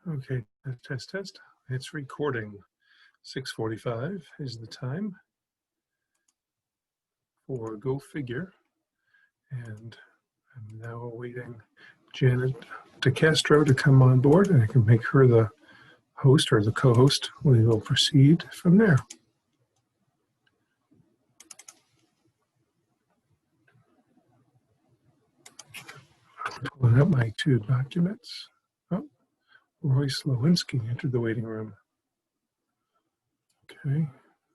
Okay, test. It's recording. 6:45 is the time for Go Figure. And I'm now awaiting Janet DeCastro to come on board, and I can make her the host or the co-host. We will proceed from there. Pulling up my two documents. Oh, Roy Slowinski entered the waiting room. Okay,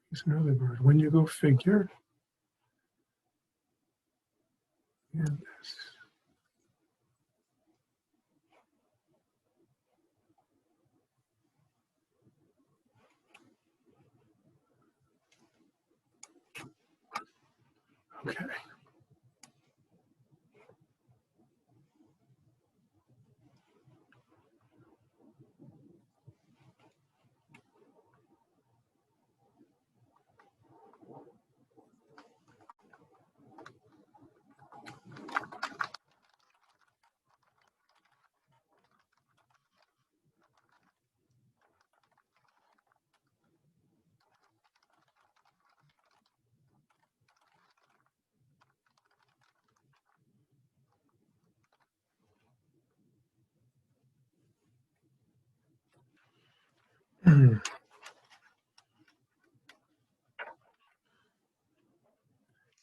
he's an early bird. When you go figure. And this. Okay.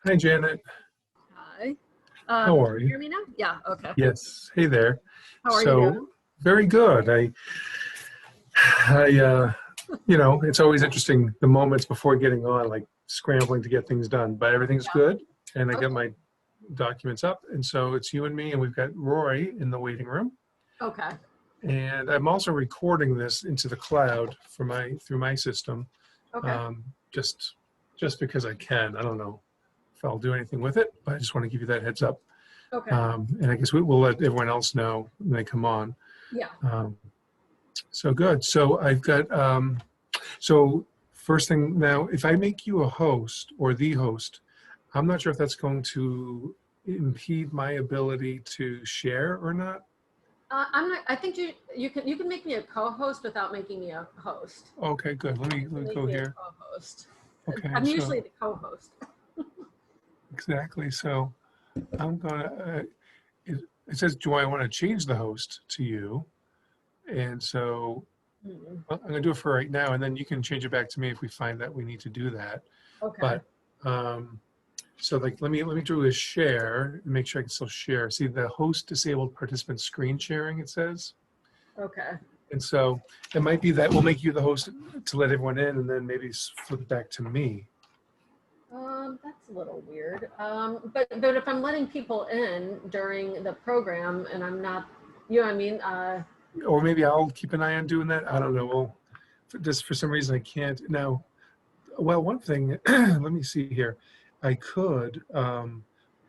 Hi, Janet. Hi. How are Can you? hear me now? Yeah, okay. Yes. Hey there. How are you doing? Very good. You know, it's always interesting the moments before getting on, like scrambling to get things done, but everything's good. And I got my documents up, and so it's you and me, and we've got Roy in the waiting room. Okay. And I'm also recording this into the cloud for through my system, Okay. just because I can. I don't know if I'll do anything with it, but I just want to give you that heads up. Okay. And I guess we'll let everyone else know when they come on. Yeah. So good. So I've got, so first thing now, if I make you a host or the host, I'm not sure if that's going to impede my ability to share or not. I'm not. I think you can make me a co-host without making me a host. Okay, good. Let me go here. Co-host. Okay. I'm usually the co-host. Exactly. So I'm gonna. It says, do I want to change the host to you? And so I'm going to do it for right now, and then you can change it back to me if we find that we need to do that. Okay. But so like let me do a share and make sure I can still share. See the host disabled participant screen sharing, it says. Okay. And so it might be that we'll make you the host to let everyone in, and then maybe flip it back to me. That's a little weird. But if I'm letting people in during the program and I'm not, you know what I mean? Or maybe I'll keep an eye on doing that. I don't know. Well, just for some reason I can't now. Well, one thing, let me see here. I could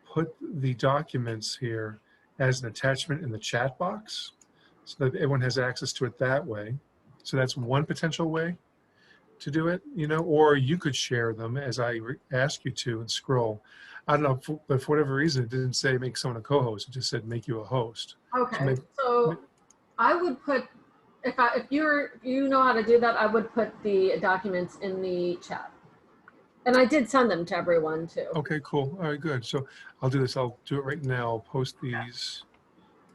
put the documents here as an attachment in the chat box so that everyone has access to it that way. So that's one potential way to do it, you know, or you could share them as I ask you to and scroll. I don't know, but for whatever reason, it didn't say make someone a co-host. It just said make you a host. Okay. So I would put, if you know how to do that, I would put the documents in the chat. And I did send them to everyone too. Okay, cool. All right, good. So I'll do this. I'll do it right now. I'll post these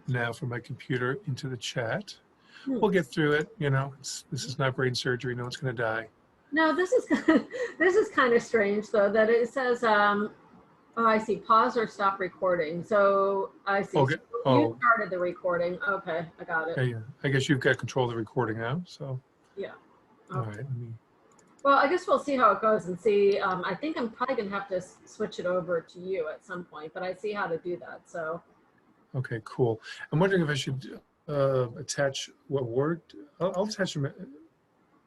now from my computer into the chat. We'll get through it. You know, this is not brain surgery. No one's going to die. No, this is kind of strange though, that it says, oh, I see, pause or stop recording. So I see. Okay. So you started the recording. Okay, I got it. Yeah. I guess you've got control of the recording now. So. Yeah. Okay. All right. Let me. Well, I guess we'll see how it goes and see. I think I'm probably going to have to switch it over to you at some point, but I see how to do that. So. Okay, cool. I'm wondering if I should attach what Word. I'll attach them.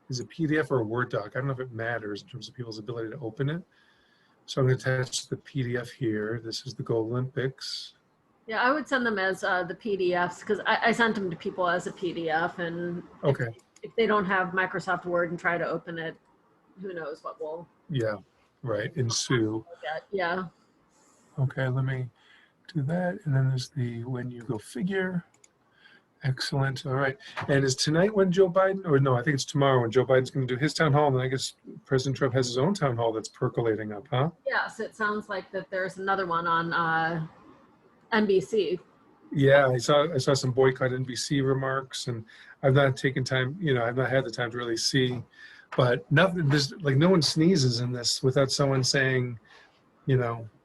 Is it PDF or a Word doc? I don't know if it matters in terms of people's ability to open it. So I'm going to attach the PDF here. This is the Gold Olympics. Yeah, I would send them as the PDFs because I sent them to people as a PDF, and okay, if they don't have Microsoft Word and try to open it, who knows what will. Yeah, right. Ensue. Yeah. Okay, let me do that. And then there's the when you go figure. Excellent. All right. And is tonight when Joe Biden, or no, I think it's tomorrow when Joe Biden's going to do his town hall, and I guess President Trump has his own town hall that's percolating up, huh? Yes, it sounds like that there's another one on NBC. Yeah, I saw some boycott NBC remarks, and I've not taken time, I've not had the time to really see, but nothing. There's like no one sneezes in this without someone saying,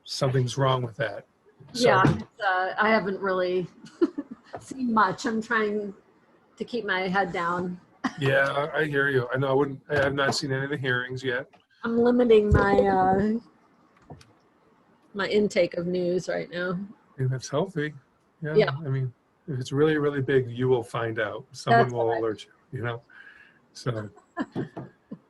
something's wrong with that. So, Yeah, I haven't really seen much. I'm trying to keep my head down. yeah, I hear you. I have not seen any of the hearings yet. I'm limiting my intake of news right now. I think that's healthy. Yeah. Yeah. I mean, if it's really, really big, you will find out. Someone That's will right. alert you, So,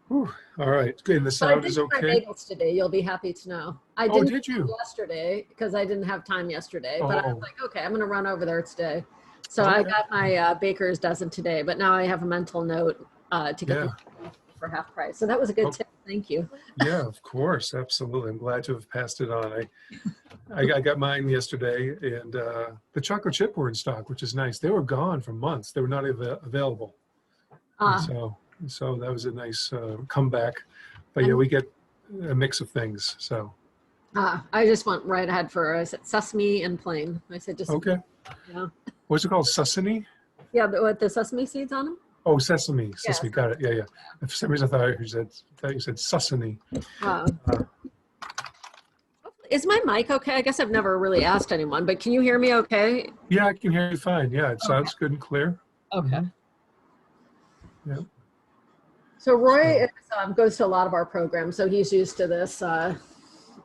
whew, all right. And the But I sound did is my okay? bagels today. You'll be happy to know. I Oh, didn't did you? yesterday because I didn't have time yesterday. But I Oh, was like, okay, I'm going to run over there today. So I okay. got my baker's dozen today. But now I have a mental note to get Yeah. them for half price. So that was a good Oh. tip. Thank you. Yeah, of course. Absolutely. I'm glad to have passed it on. I got mine yesterday, and the chocolate chip were in stock, which is nice. They were gone for months. They were not available. And so that was a nice comeback. But yeah, And- we get a mix of things. So, I just went right ahead for I said sesame and plain. I said just okay. yeah. What's it called? Sesame? Yeah, with the sesame seeds on them. Oh, sesame. Yeah. Sesame. Got it. Yeah. For some reason, I thought you said sesame. Is my mic okay? I guess I've never really asked anyone, but can you hear me okay? Yeah, I can hear you fine. Yeah, it sounds good and clear. Okay. Mhm. Yeah. So Roy goes to a lot of our programs, so he's used to this.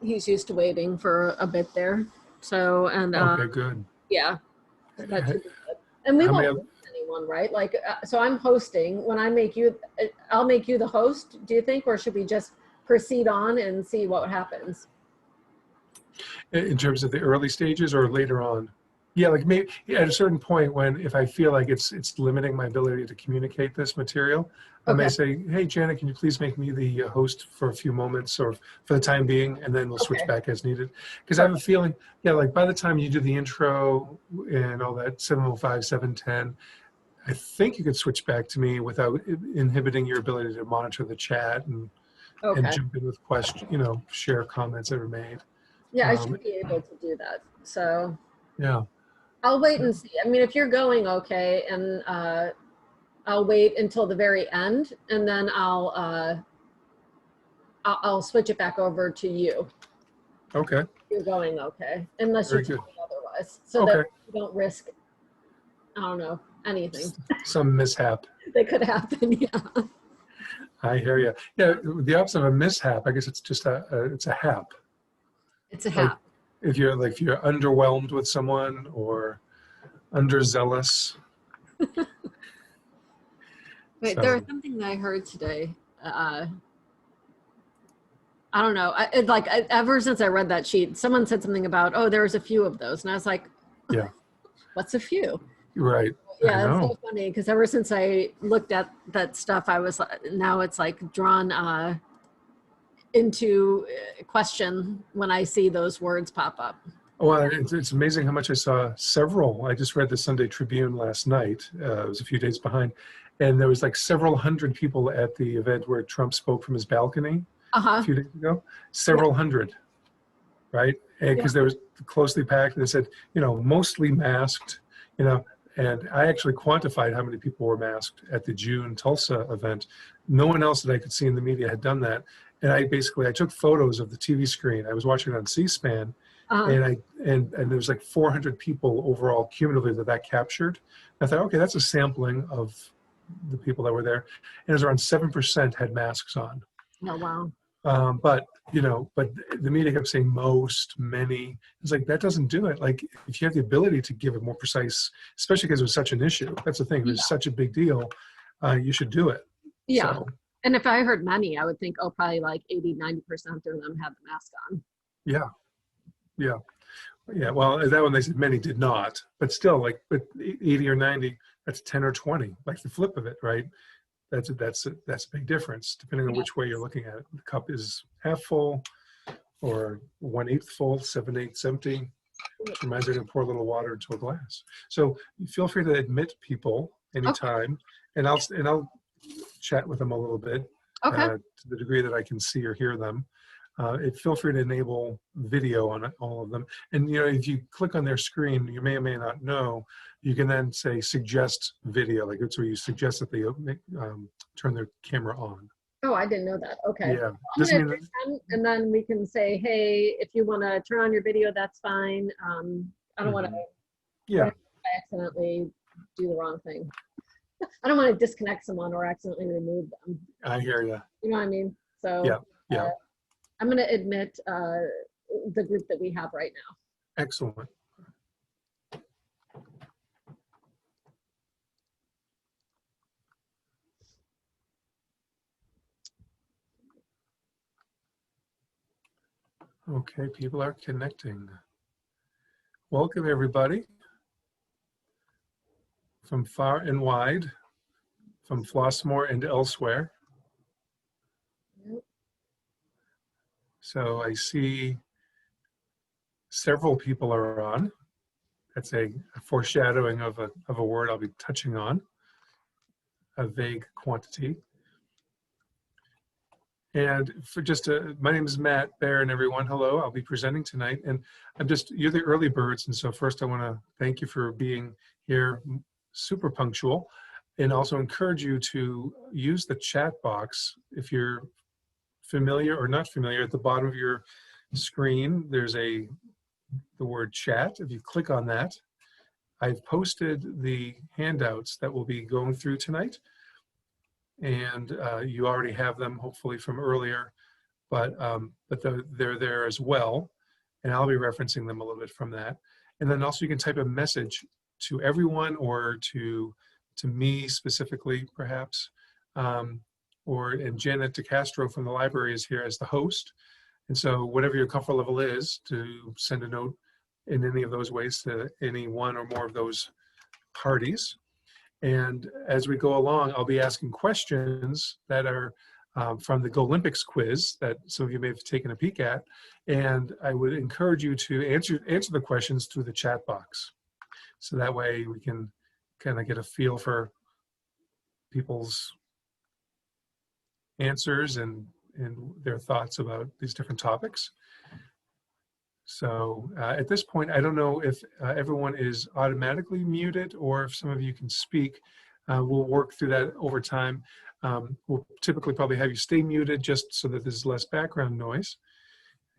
He's used to waiting for a bit there. So, and Okay, good. yeah, that should be good. And we How many won't lose anyone, right? Like, so I'm hosting. When I make you, I'll make you the host, do you think? Or should we just proceed on and see what happens? In terms of the early stages or later on? Yeah, like maybe at a certain point when if I feel like it's limiting my ability to communicate this material, I may say, hey, Janet, can you please make me the host for a few moments or for the time being, and then we'll switch back as needed. Because I have a feeling, like by the time you do the intro and all that, 7:05, 7:10, I think you could switch back to me without inhibiting your ability to monitor the chat and jump in with questions, share comments that are made. Yeah, I should be able to do that. So yeah. I'll wait and see. I mean, if you're going okay, and I'll wait until the very end, and then I'll switch it back over to you. Okay. You're going okay, unless you tell me otherwise, so that you don't risk, I don't know, anything. Some mishap. That could happen. Yeah. I hear you. Yeah, the opposite of a mishap, I guess it's just it's a hap. It's a hap. If you're underwhelmed with someone or underzealous. Wait, there was something that I heard today. I don't know. Ever since I read that sheet, someone said something about, there's a few of those, and I was like, yeah, what's a few? Right. Yeah, it's so funny because ever since I looked at that stuff, now it's like drawn into question when I see those words pop up. Well, it's amazing how much I saw several. I just read the Sunday Tribune last night. It was a few days behind. And there was like several hundred people at the event where Trump spoke from his balcony a few days ago. Several hundred, right? Because there was closely packed. And they said, mostly masked, and I actually quantified how many people were masked at the June Tulsa event. No one else that I could see in the media had done that. And I took photos of the TV screen. I was watching it on C-SPAN. And there was like 400 people overall cumulatively that captured. I thought, okay, that's a sampling of the people that were there, and it was around 7% had masks on. Oh wow! But the media kept saying most, many. It's like that doesn't do it. Like if you have the ability to give a more precise, especially because it was such an issue. That's the thing. It was such a big deal. You should do it. Yeah. So, and if I heard many, I would think, probably like 80-90% of them had the mask on. Yeah. Yeah. Yeah. Well, that one they said many did not, but still, but 80 or 90, that's 10 or 20, like the flip of it, right? That's a big difference depending on which way you're looking at it. The cup is half full, or 1/8 full, 7/8 empty. Reminds me to pour a little water into a glass. So feel free to admit people anytime, and I'll chat with them a little bit Okay. to the degree that I can see or hear them. Feel free to enable video on all of them. And if you click on their screen, you may or may not know, you can then say suggest video, like it's where you suggest that they turn their camera on. Oh, I didn't know that. Okay. Yeah. I'm gonna admit them, and then we can say, hey, if you want to turn on your video, that's fine. I don't want to accidentally do the wrong thing. I don't want to disconnect someone or accidentally remove them. I hear you. You know what I mean? So yeah. I'm going to admit the group that we have right now. Excellent. Okay, people are connecting. Welcome, everybody, from far and wide, from Flossmoor and elsewhere. Yep. So I see several people are on. That's a foreshadowing of a word I'll be touching on, a vague quantity. And for my name is Matt Barron, everyone. Hello, I'll be presenting tonight. And you're the early birds. And so first I want to thank you for being here, super punctual, and also encourage you to use the chat box. If you're familiar or not familiar, at the bottom of your screen, there's the word chat. If you click on that, I've posted the handouts that we'll be going through tonight. And you already have them hopefully from earlier, but they're there as well, and I'll be referencing them a little bit from that. And then also you can type a message to everyone or to me specifically, perhaps, and Janet DeCastro from the library is here as the host. And so whatever your comfort level is, to send a note in any of those ways to any one or more of those parties. And as we go along, I'll be asking questions that are from the Go Olympics quiz that some of you may have taken a peek at. And I would encourage you to answer the questions through the chat box. So that way we can kind of get a feel for people's answers and their thoughts about these different topics. So at this point, I don't know if everyone is automatically muted or if some of you can speak. We'll work through that over time. We'll typically probably have you stay muted just so that there's less background noise,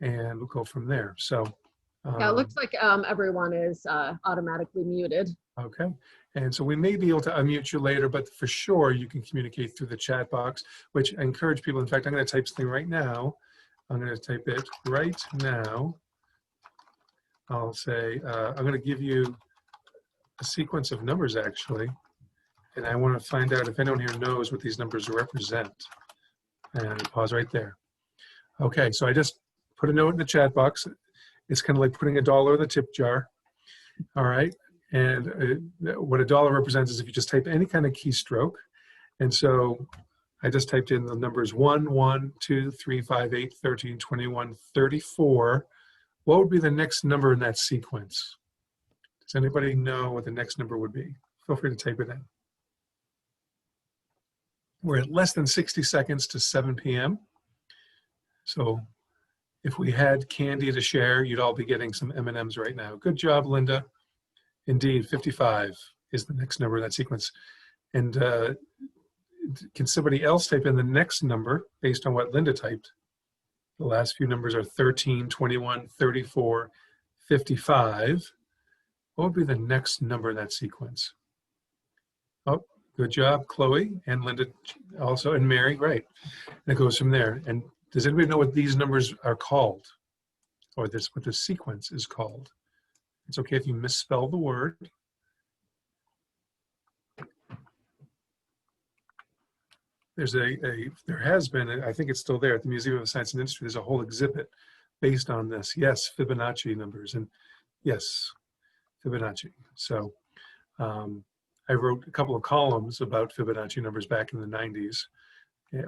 and we'll go from there. So yeah, it looks like everyone is automatically muted. Okay, and so we may be able to unmute you later, but for sure you can communicate through the chat box, which I encourage people. In fact, I'm going to type something right now. I'm going to type it right now. I'll say, I'm going to give you a sequence of numbers, actually, and I want to find out if anyone here knows what these numbers represent. And pause right there. Okay, so I just put a note in the chat box. It's kind of like putting $1 in the tip jar. All right, and what $1 represents is if you just type any kind of keystroke. And so I just typed in the numbers 1, 1, 2, 3, 5, 8, 13, 21, 34. What would be the next number in that sequence? Does anybody know what the next number would be? Feel free to type it in. We're at less than 60 seconds to 7 p.m. So if we had candy to share, you'd all be getting some M&Ms right now. Good job, Linda. Indeed, 55 is the next number in that sequence. And can somebody else type in the next number based on what Linda typed? The last few numbers are 13, 21, 34, 55. What would be the next number in that sequence? Oh, good job, Chloe and Linda also, and Mary, right. And it goes from there. And does anybody know what these numbers are called? Or what this sequence is called? It's okay if you misspell the word. There has been, I think it's still there at the Museum of Science and Industry, there's a whole exhibit based on this. Yes, Fibonacci numbers, and yes, Fibonacci. So I wrote a couple of columns about Fibonacci numbers back in the 90s.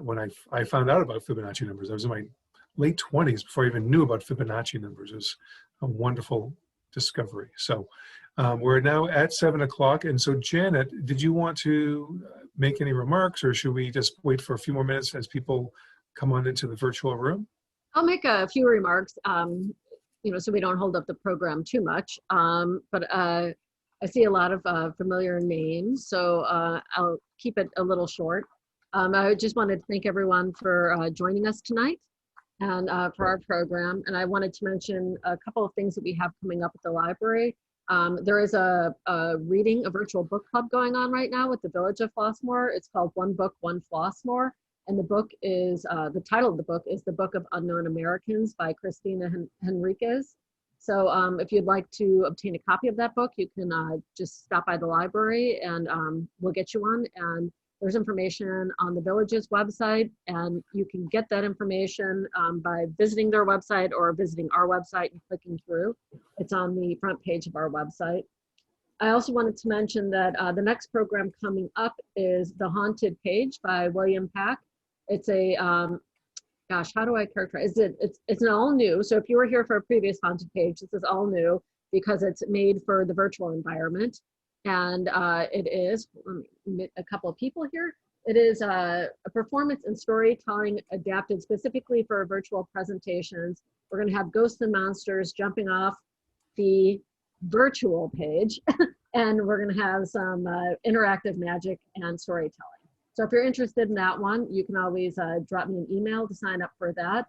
When I found out about Fibonacci numbers, I was in my late 20s before I even knew about Fibonacci numbers. It was a wonderful discovery. So we're now at 7 o'clock. And so Janet, did you want to make any remarks, or should we just wait for a few more minutes as people come on into the virtual room? I'll make a few remarks, so we don't hold up the program too much. But I see a lot of familiar names, so I'll keep it a little short. I just wanted to thank everyone for joining us tonight and for our program. And I wanted to mention a couple of things that we have coming up at the library. There is a virtual book club going on right now with the Village of Flossmoor. It's called One Book, One Flossmoor. And the book is, the title of the book is The Book of Unknown Americans by Christina Henriquez. So if you'd like to obtain a copy of that book, you can just stop by the library and we'll get you one. And there's information on the Village's website, and you can get that information by visiting their website or visiting our website and clicking through. It's on the front page of our website. I also wanted to mention that the next program coming up is The Haunted Page by William Pack. It's a, gosh, how do I characterize it? It's an all new. So if you were here for a previous Haunted Page, this is all new because it's made for the virtual environment. And it is, a couple of people here. It is a performance and storytelling adapted specifically for virtual presentations. We're gonna have ghosts and monsters jumping off the virtual page, and we're gonna have some interactive magic and storytelling. So if you're interested in that one, you can always drop me an email to sign up for that.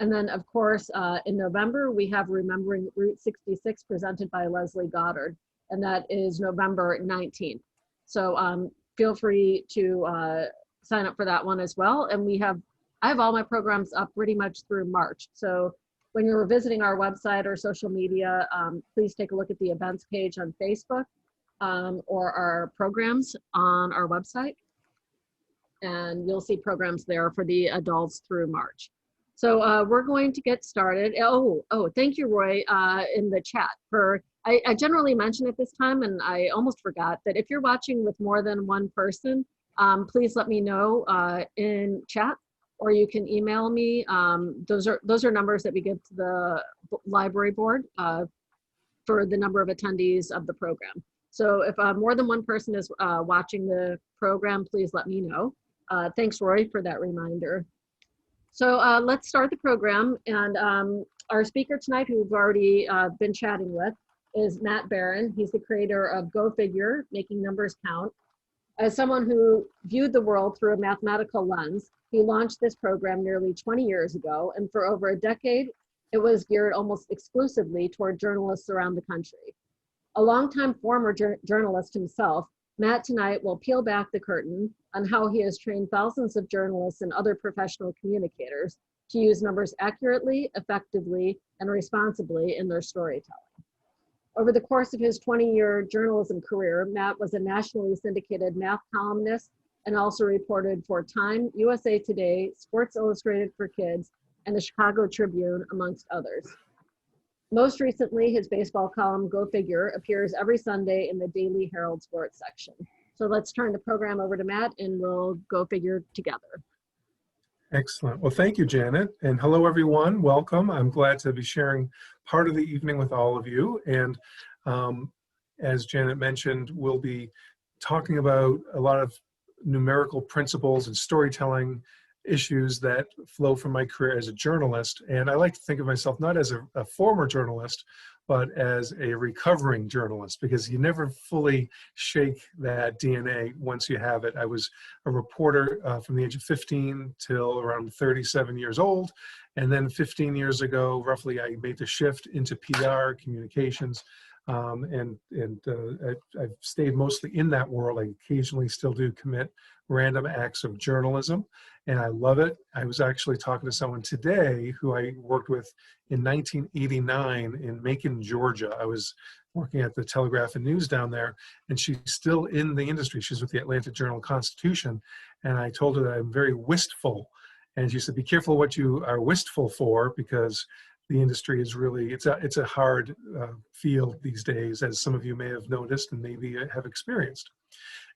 And then of course, in November, we have Remembering Route 66 presented by Leslie Goddard, and that is November 19th. So feel free to sign up for that one as well. And I have all my programs up pretty much through March. So when you're visiting our website or social media, please take a look at the events page on Facebook or our programs on our website. And you'll see programs there for the adults through March. So we're going to get started. Oh, thank you, Roy, in the chat. I generally mention at this time, and I almost forgot, that if you're watching with more than one person, please let me know in chat, or you can email me. Those are numbers that we give to the library board for the number of attendees of the program. So if more than one person is watching the program, please let me know. Thanks, Roy, for that reminder. So let's start the program. And our speaker tonight, who we've already been chatting with, is Matt Barron. He's the creator of Go Figure, Making Numbers Count. As someone who viewed the world through a mathematical lens, he launched this program nearly 20 years ago, and for over a decade, it was geared almost exclusively toward journalists around the country. A longtime former journalist himself, Matt tonight will peel back the curtain on how he has trained thousands of journalists and other professional communicators to use numbers accurately, effectively, and responsibly in their storytelling. Over the course of his 20-year journalism career, Matt was a nationally syndicated math columnist and also reported for Time, USA Today, Sports Illustrated for Kids, and the Chicago Tribune, amongst others. Most recently, his baseball column, Go Figure, appears every Sunday in the Daily Herald Sports section. So let's turn the program over to Matt, and we'll go figure together. Excellent. Well, thank you, Janet. And hello, everyone. Welcome. I'm glad to be sharing part of the evening with all of you. And as Janet mentioned, we'll be talking about a lot of numerical principles and storytelling issues that flow from my career as a journalist. And I like to think of myself not as a former journalist, but as a recovering journalist, because you never fully shake that DNA once you have it. I was a reporter from the age of 15 till around 37 years old. And then 15 years ago, roughly, I made the shift into PR, communications. I've stayed mostly in that world. I occasionally still do commit random acts of journalism, and I love it. I was actually talking to someone today who I worked with in 1989 in Macon, Georgia. I was working at the Telegraph and News down there, and she's still in the industry. She's with the Atlanta Journal-Constitution, and I told her that I'm very wistful. And she said, be careful what you are wistful for, because the industry is really, it's a hard field these days, as some of you may have noticed and maybe have experienced.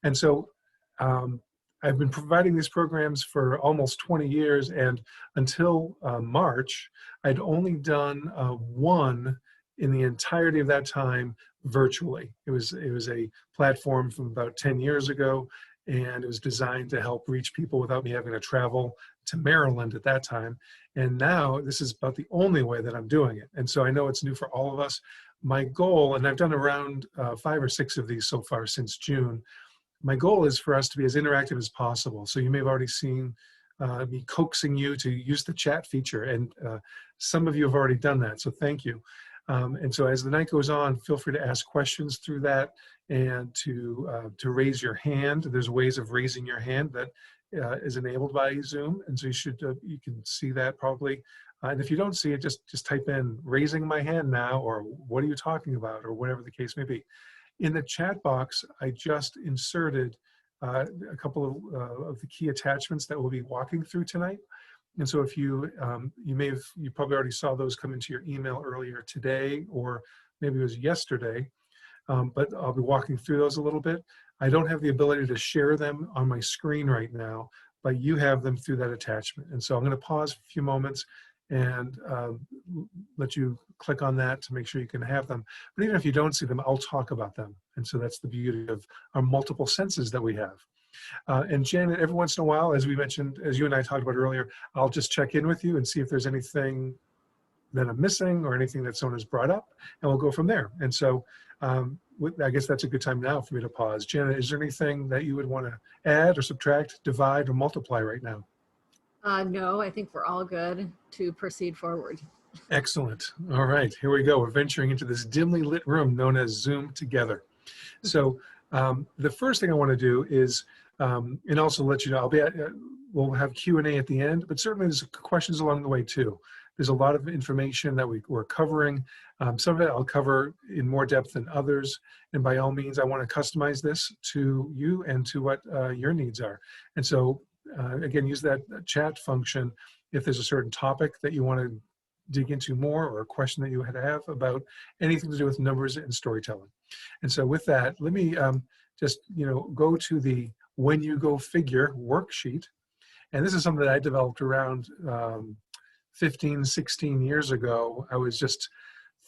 And so I've been providing these programs for almost 20 years, and until March, I'd only done one in the entirety of that time virtually. It was a platform from about 10 years ago, and it was designed to help reach people without me having to travel to Maryland at that time. And now this is about the only way that I'm doing it. And so I know it's new for all of us. My goal, and I've done around 5 or 6 of these so far since June, my goal is for us to be as interactive as possible. So you may have already seen me coaxing you to use the chat feature, and some of you have already done that, so thank you. And so as the night goes on, feel free to ask questions through that and to raise your hand. There's ways of raising your hand that is enabled by Zoom, and so you can see that probably. And if you don't see it, just type in "raising my hand now" or "what are you talking about," or whatever the case may be. In the chat box, I just inserted a couple of the key attachments that we'll be walking through tonight. And so if you probably already saw those come into your email earlier today, or maybe it was yesterday, but I'll be walking through those a little bit. I don't have the ability to share them on my screen right now, but you have them through that attachment. And so I'm going to pause for a few moments and let you click on that to make sure you can have them. But even if you don't see them, I'll talk about them. And so that's the beauty of our multiple senses that we have. And Janet, every once in a while, as we mentioned, as you and I talked about earlier, I'll just check in with you and see if there's anything that I'm missing or anything that someone has brought up, and we'll go from there. And so I guess that's a good time now for me to pause. Janet, is there anything that you would want to add or subtract, divide, or multiply right now? No, I think we're all good to proceed forward. Excellent. All right, here we go. We're venturing into this dimly lit room known as Zoom together. So the first thing I want to do is, and also let you know, we'll have Q&A at the end, but certainly there's questions along the way too. There's a lot of information that we're covering. Some of it I'll cover in more depth than others. And by all means, I want to customize this to you and to what your needs are. And so again, use that chat function if there's a certain topic that you want to dig into more, or a question that you have about anything to do with numbers and storytelling. And so with that, let me just go to the When You Go Figure worksheet. And this is something that I developed around 15, 16 years ago. I was just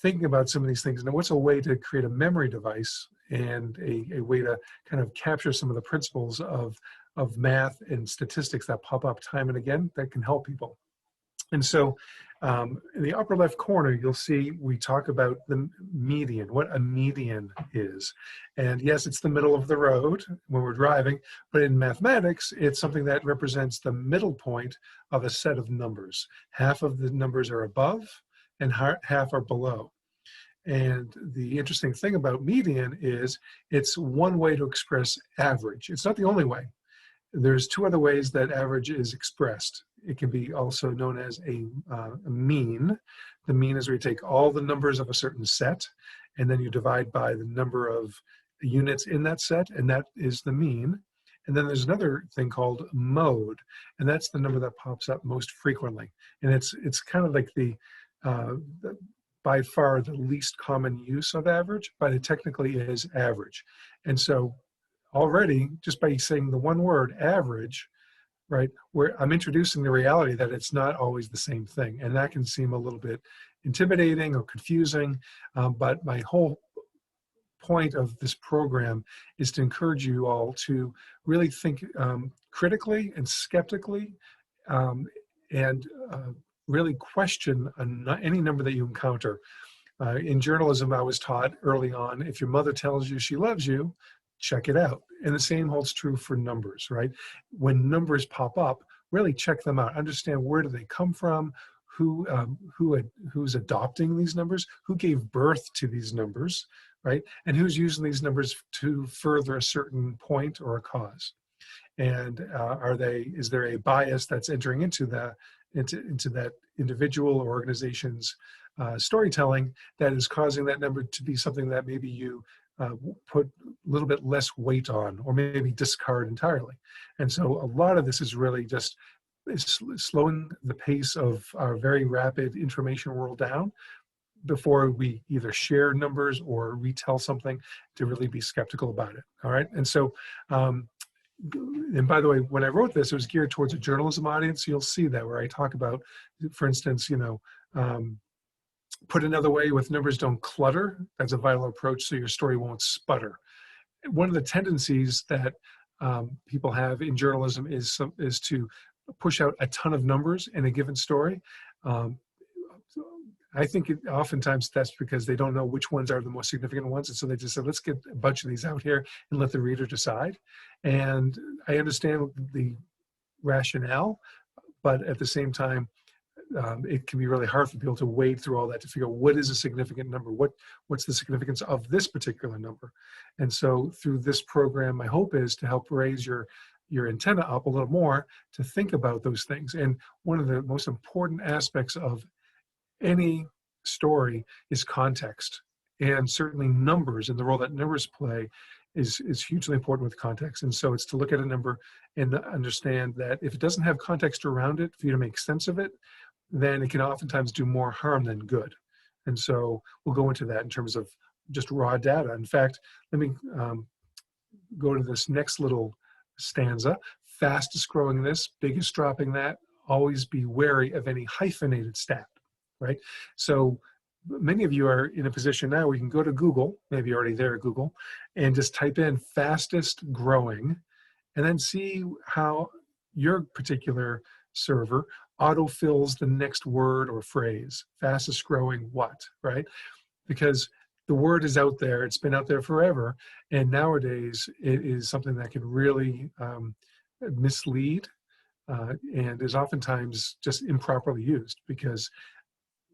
thinking about some of these things. Now, what's a way to create a memory device and a way to kind of capture some of the principles of math and statistics that pop up time and again that can help people. And so in the upper left corner, you'll see we talk about the median, what a median is. And yes, it's the middle of the road when we're driving, but in mathematics, it's something that represents the middle point of a set of numbers. Half of the numbers are above and half are below. And the interesting thing about median is it's one way to express average. It's not the only way. There's 2 other ways that average is expressed. It can be also known as a mean. The mean is where you take all the numbers of a certain set, and then you divide by the number of units in that set, and that is the mean. And then there's another thing called mode, and that's the number that pops up most frequently. And it's kind of like the by far the least common use of average, but it technically is average. And so already, just by saying the one word, average, right, where I'm introducing the reality that it's not always the same thing. And that can seem a little bit intimidating or confusing, but my whole point of this program is to encourage you all to really think critically and skeptically, and really question any number that you encounter. In journalism, I was taught early on, if your mother tells you she loves you, check it out. And the same holds true for numbers, right? When numbers pop up, really check them out. Understand, where do they come from? Who's adopting these numbers? Who gave birth to these numbers, right? And who's using these numbers to further a certain point or a cause? And is there a bias that's entering into that individual or organization's storytelling that is causing that number to be something that maybe you put a little bit less weight on, or maybe discard entirely? And so a lot of this is really just slowing the pace of our very rapid information world down before we either share numbers or retell something, to really be skeptical about it. All right. And so, and by the way, when I wrote this, it was geared towards a journalism audience. You'll see that where I talk about, for instance, Put another way, with numbers don't clutter. That's a vital approach so your story won't sputter. One of the tendencies that people have in journalism is to push out a ton of numbers in a given story. Um, I think oftentimes that's because they don't know which ones are the most significant ones. And so they just said, let's get a bunch of these out here and let the reader decide. And I understand the rationale, but at the same time, it can be really hard for people to wade through all that to figure out what is a significant number, what's the significance of this particular number. And so through this program, my hope is to help raise your antenna up a little more to think about those things. And one of the most important aspects of any story is context, and certainly numbers and the role that numbers play is hugely important with context. And so it's to look at a number and understand that if it doesn't have context around it for you to make sense of it, then it can oftentimes do more harm than good. And so we'll go into that in terms of just raw data. In fact, let me go to this next little stanza. Fastest growing this, biggest dropping that, always be wary of any hyphenated stat, right? So many of you are in a position now where you can go to Google, maybe you're already there at Google, and just type in fastest growing, and then see how your particular server autofills the next word or phrase. Fastest growing what, right? Because the word is out there, it's been out there forever, and nowadays it is something that can really mislead and is oftentimes just improperly used, because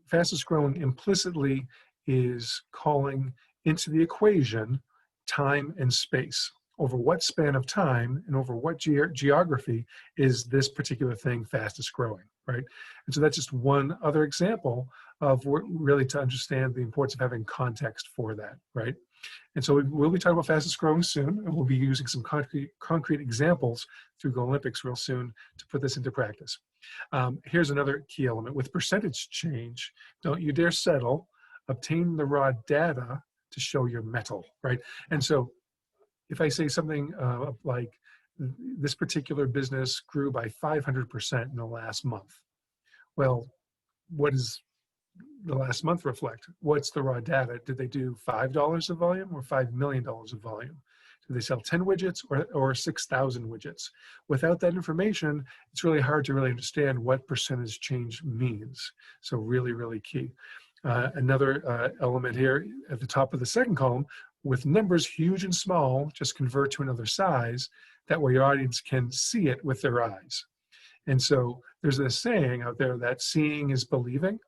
fastest growing implicitly is calling into the equation time and space. Over what span of time and over what geography is this particular thing fastest growing, right? And so that's just one other example of really to understand the importance of having context for that, right? And so we'll be talking about fastest growing soon, and we'll be using some concrete examples through Go Olympics real soon to put this into practice. Here's another key element. With percentage change, don't you dare settle. Obtain the raw data to show your mettle, right? And so if I say something like this particular business grew by 500% in the last month, well, what does the last month reflect? What's the raw data? Did they do $5 of volume or $5 million of volume? Did they sell 10 widgets or 6,000 widgets? Without that information, it's really hard to really understand what percentage change means. So really, really key. Another element here at the top of the second column, with numbers huge and small, just convert to another size. That way your audience can see it with their eyes. And so there's this saying out there that seeing is believing.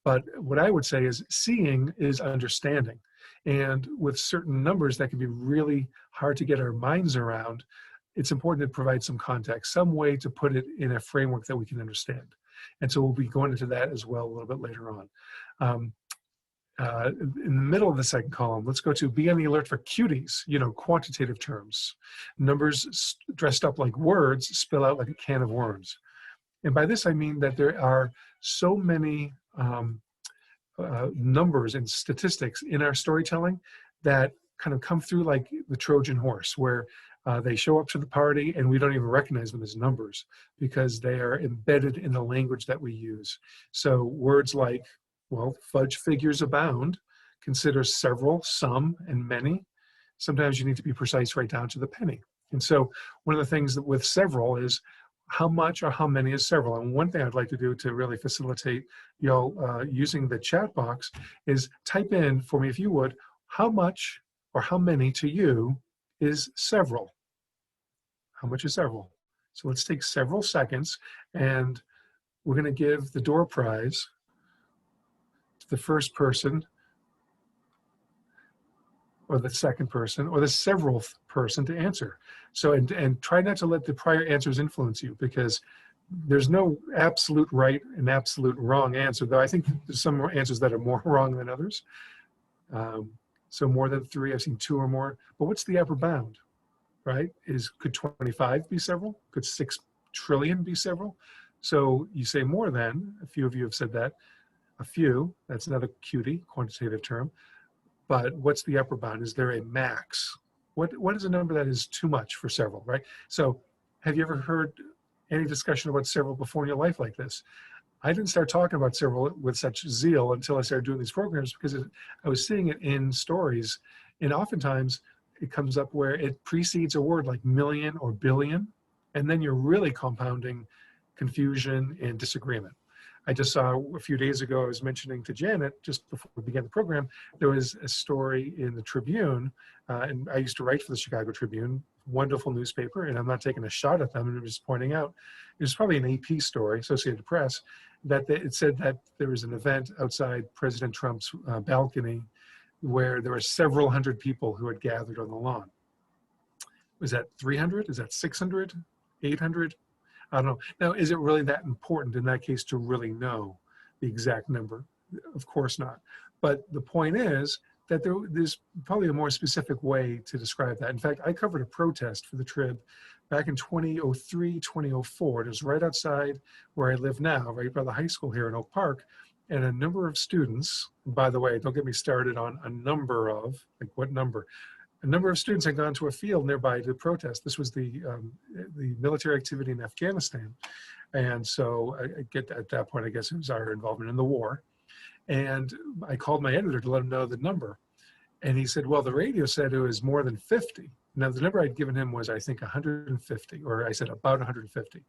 But what I would say is seeing is understanding. And with certain numbers that can be really hard to get our minds around, it's important to provide some context, some way to put it in a framework that we can understand. And so we'll be going into that as well a little bit later on. In the middle of the second column, let's go to be on the alert for cuties, quantitative terms. Numbers dressed up like words spill out like a can of worms. And by this, I mean that there are so many numbers and statistics in our storytelling that kind of come through like the Trojan horse, where they show up to the party and we don't even recognize them as numbers because they are embedded in the language that we use. So words like, well, fudge figures abound, consider several, some, and many. Sometimes you need to be precise right down to the penny. And so one of the things that with several is how much or how many is several. And one thing I'd like to do to really facilitate y'all using the chat box is type in for me, if you would, how much or how many to you is several? How much is several? So let's take several seconds, and we're going to give the door prize to the first person, or the second person, or the severalth person to answer. So, and try not to let the prior answers influence you, because there's no absolute right and absolute wrong answer, though I think there's some answers that are more wrong than others. So more than 3, I've seen 2 or more, but what's the upper bound, right? Could 25 be several? Could 6 trillion be several? So you say more than, a few of you have said that. A few, that's another cutie, quantitative term. But what's the upper bound? Is there a max? What is a number that is too much for several, right? So have you ever heard any discussion about several before in your life like this? I didn't start talking about several with such zeal until I started doing these programs, because I was seeing it in stories. And oftentimes it comes up where it precedes a word like million or billion, and then you're really compounding confusion and disagreement. I just saw a few days ago, I was mentioning to Janet, just before we began the program, there was a story in the Tribune, and I used to write for the Chicago Tribune, wonderful newspaper, and I'm not taking a shot at them, I'm just pointing out, it was probably an AP story, Associated Press, that it said that there was an event outside President Trump's balcony where there were several hundred people who had gathered on the lawn. Was that 300? Is that 600? 800? I don't know. Now, is it really that important in that case to really know the exact number? Of course not. But the point is that there's probably a more specific way to describe that. In fact, I covered a protest for the Trib back in 2003, 2004. It was right outside where I live now, right by the high school here in Oak Park. And a number of students, by the way, don't get me started on a number of, like what number? A number of students had gone to a field nearby to protest. This was the military activity in Afghanistan. And so I get at that point, I guess it was our involvement in the war. And I called my editor to let him know the number. And he said, well, the radio said it was more than 50. Now the number I'd given him was, I think, 150, or I said about 150.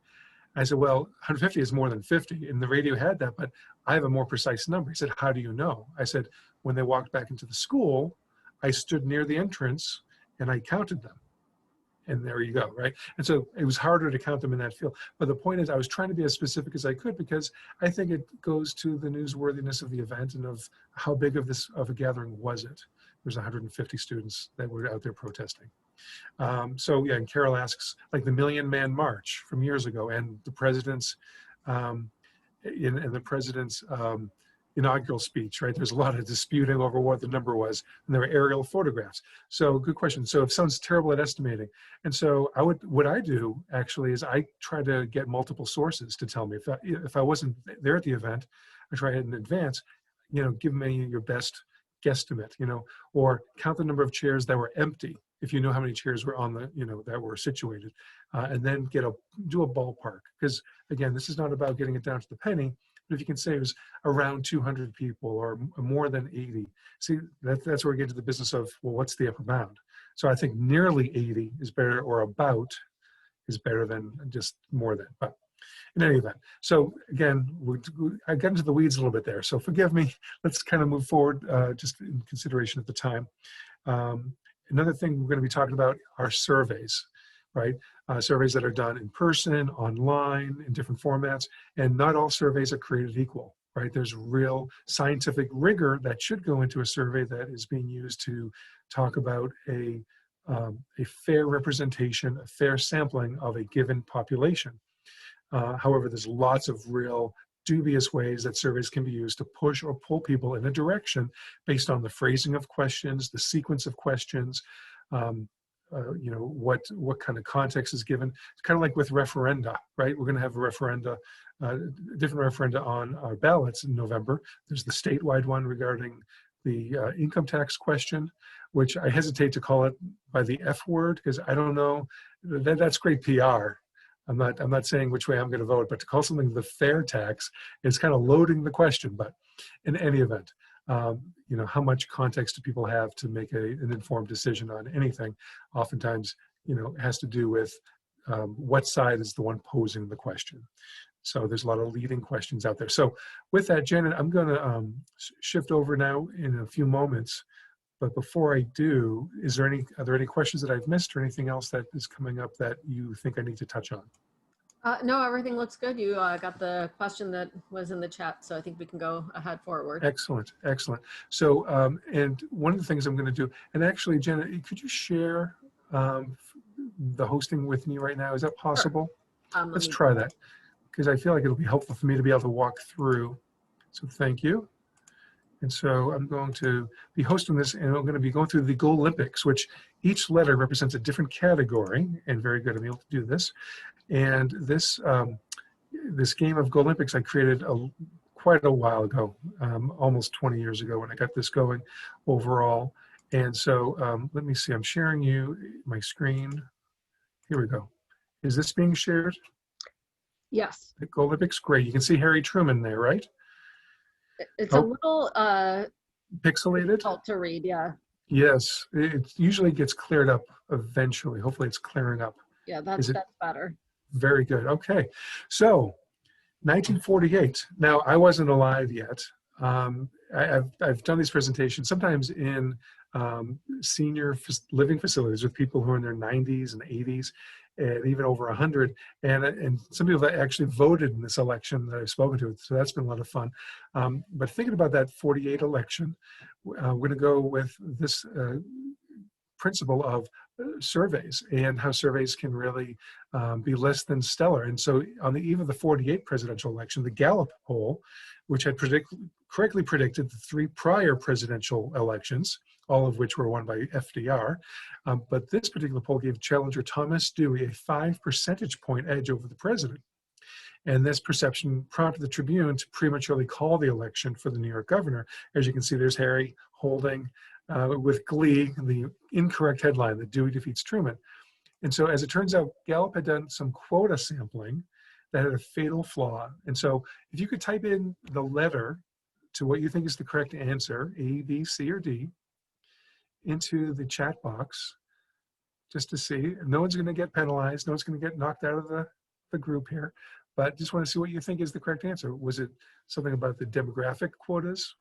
I said, well, 150 is more than 50. And the radio had that, but I have a more precise number. He said, how do you know? I said, when they walked back into the school, I stood near the entrance and I counted them. And there you go, right? And so it was harder to count them in that field. But the point is, I was trying to be as specific as I could, because I think it goes to the newsworthiness of the event and of how big of a gathering was it. There's 150 students that were out there protesting. So yeah, and Carol asks, like the Million Man March from years ago, and the president's inaugural speech, right? There's a lot of disputing over what the number was, and there were aerial photographs. So good question. So it sounds terrible at estimating. And so what I do actually is I try to get multiple sources to tell me. If I wasn't there at the event, I try in advance, give me your best guesstimate, or count the number of chairs that were empty, if you know how many chairs were on the, that were situated, and then do a ballpark. Because again, this is not about getting it down to the penny. But if you can say it was around 200 people or more than 80, see, that's where we get to the business of, well, what's the upper bound? So I think nearly 80 is better, or about is better than just more than. But in any event, so again, I got into the weeds a little bit there, so forgive me. Let's kind of move forward, just in consideration at the time. Another thing we're going to be talking about are surveys, right? Surveys that are done in person, online, in different formats, and not all surveys are created equal, right? There's real scientific rigor that should go into a survey that is being used to talk about a fair representation, a fair sampling of a given population. However, there's lots of real dubious ways that surveys can be used to push or pull people in a direction based on the phrasing of questions, the sequence of questions, what kind of context is given. It's kind of like with referenda, right? We're going to have a referenda, different referenda on our ballots in November. There's the statewide one regarding the income tax question, which I hesitate to call it by the F word, because I don't know, that's great PR. I'm not saying which way I'm going to vote, but to call something the fair tax is kind of loading the question. But in any event, how much context do people have to make an informed decision on anything? Oftentimes, it has to do with what side is the one posing the question. So there's a lot of leading questions out there. So with that, Janet, I'm going to shift over now in a few moments. But before I do, are there any questions that I've missed, or anything else that is coming up that you think I need to touch on? No, everything looks good. You got the question that was in the chat, so I think we can go ahead forward. Excellent, excellent. So, and one of the things I'm going to do, and actually, Janet, could you share the hosting with me right now? Is that possible? Sure. Let's try that, because I feel like it'll be helpful for me to be able to walk through. So thank you. And so I'm going to be hosting this, and I'm going to be going through the Go Olympics, which each letter represents a different category, and very good, I'm able to do this. And this this game of Go Olympics I created quite a while ago, almost 20 years ago when I got this going overall. And so let me see, I'm sharing you my screen. Here we go. Is this being shared? Yes. Go Olympics, great. You can see Harry Truman there, right? It's a Oh, little pixelated. difficult to read. Yeah. Yes, it usually gets cleared up eventually. Hopefully it's clearing up. Yeah, Is it that's better. very good? Okay. So 1948. Now, I wasn't alive yet. I've done these presentations sometimes in senior living facilities with people who are in their 90s and 80s and even over 100. And some people that actually voted in this election that I've spoken to. So that's been a lot of fun. But thinking about that 48 election, we're going to go with this principle of surveys and how surveys can really be less than stellar. And so on the eve of the 48 presidential election, the Gallup poll, which had correctly predicted the 3 prior presidential elections, all of which were won by FDR, but this particular poll gave challenger Thomas Dewey a 5 percentage point edge over the president. And this perception prompted the Tribune to prematurely call the election for the New York governor. As you can see, there's Harry holding with glee the incorrect headline that Dewey defeats Truman. And so as it turns out, Gallup had done some quota sampling that had a fatal flaw. And so if you could type in the letter to what you think is the correct answer, A, B, C, or D, into the chat box, just to see. No one's going to get penalized. No one's going to get knocked out of the group here. But just want to see what you think is the correct answer. Was it something about the demographic quotas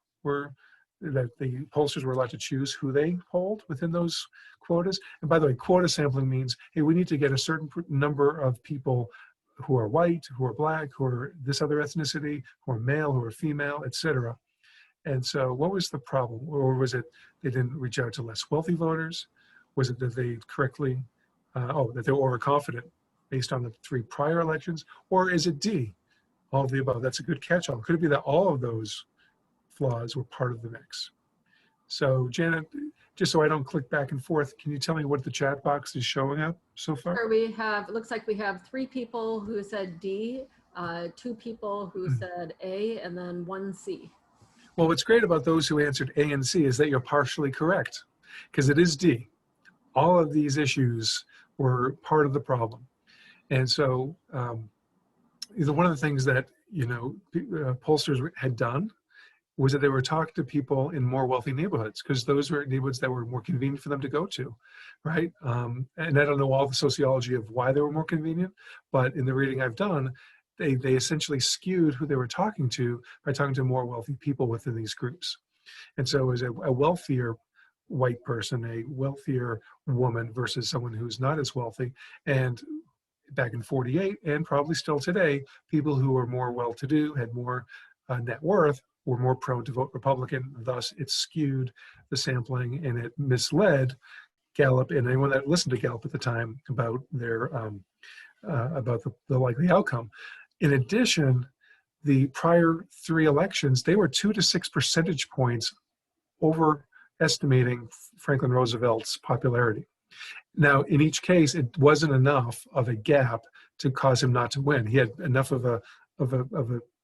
that the pollsters were allowed to choose who they polled within those quotas? And by the way, quota sampling means, hey, we need to get a certain number of people who are white, who are black, who are this other ethnicity, who are male, who are female, etc. And so what was the problem? Or was it they didn't reach out to less wealthy voters? Was it that they correctly, that they were overconfident based on the 3 prior elections? Or is it D, all of the above? That's a good catch-all. Could it be that all of those flaws were part of the mix? So Janet, just so I don't click back and forth, can you tell me what the chat box is showing up so far? Sure, it looks like we have 3 people who said D, 2 people who said A, and then 1 C. Well, what's great about those who answered A and C is that you're partially correct, because it is D. All of these issues were part of the problem. And so one of the things that, pollsters had done was that they were talking to people in more wealthy neighborhoods, because those were neighborhoods that were more convenient for them to go to, right? And I don't know all the sociology of why they were more convenient, but in the reading I've done, they essentially skewed who they were talking to by talking to more wealthy people within these groups. And so it was a wealthier white person, a wealthier woman versus someone who's not as wealthy. And back in 48, and probably still today, people who were more well-to-do, had more net worth, were more prone to vote Republican. Thus, it skewed the sampling and it misled Gallup and anyone that listened to Gallup at the time about their about the likely outcome. In addition, the prior 3 elections, they were 2 to 6 percentage points overestimating Franklin Roosevelt's popularity. Now, in each case, it wasn't enough of a gap to cause him not to win. He had enough of a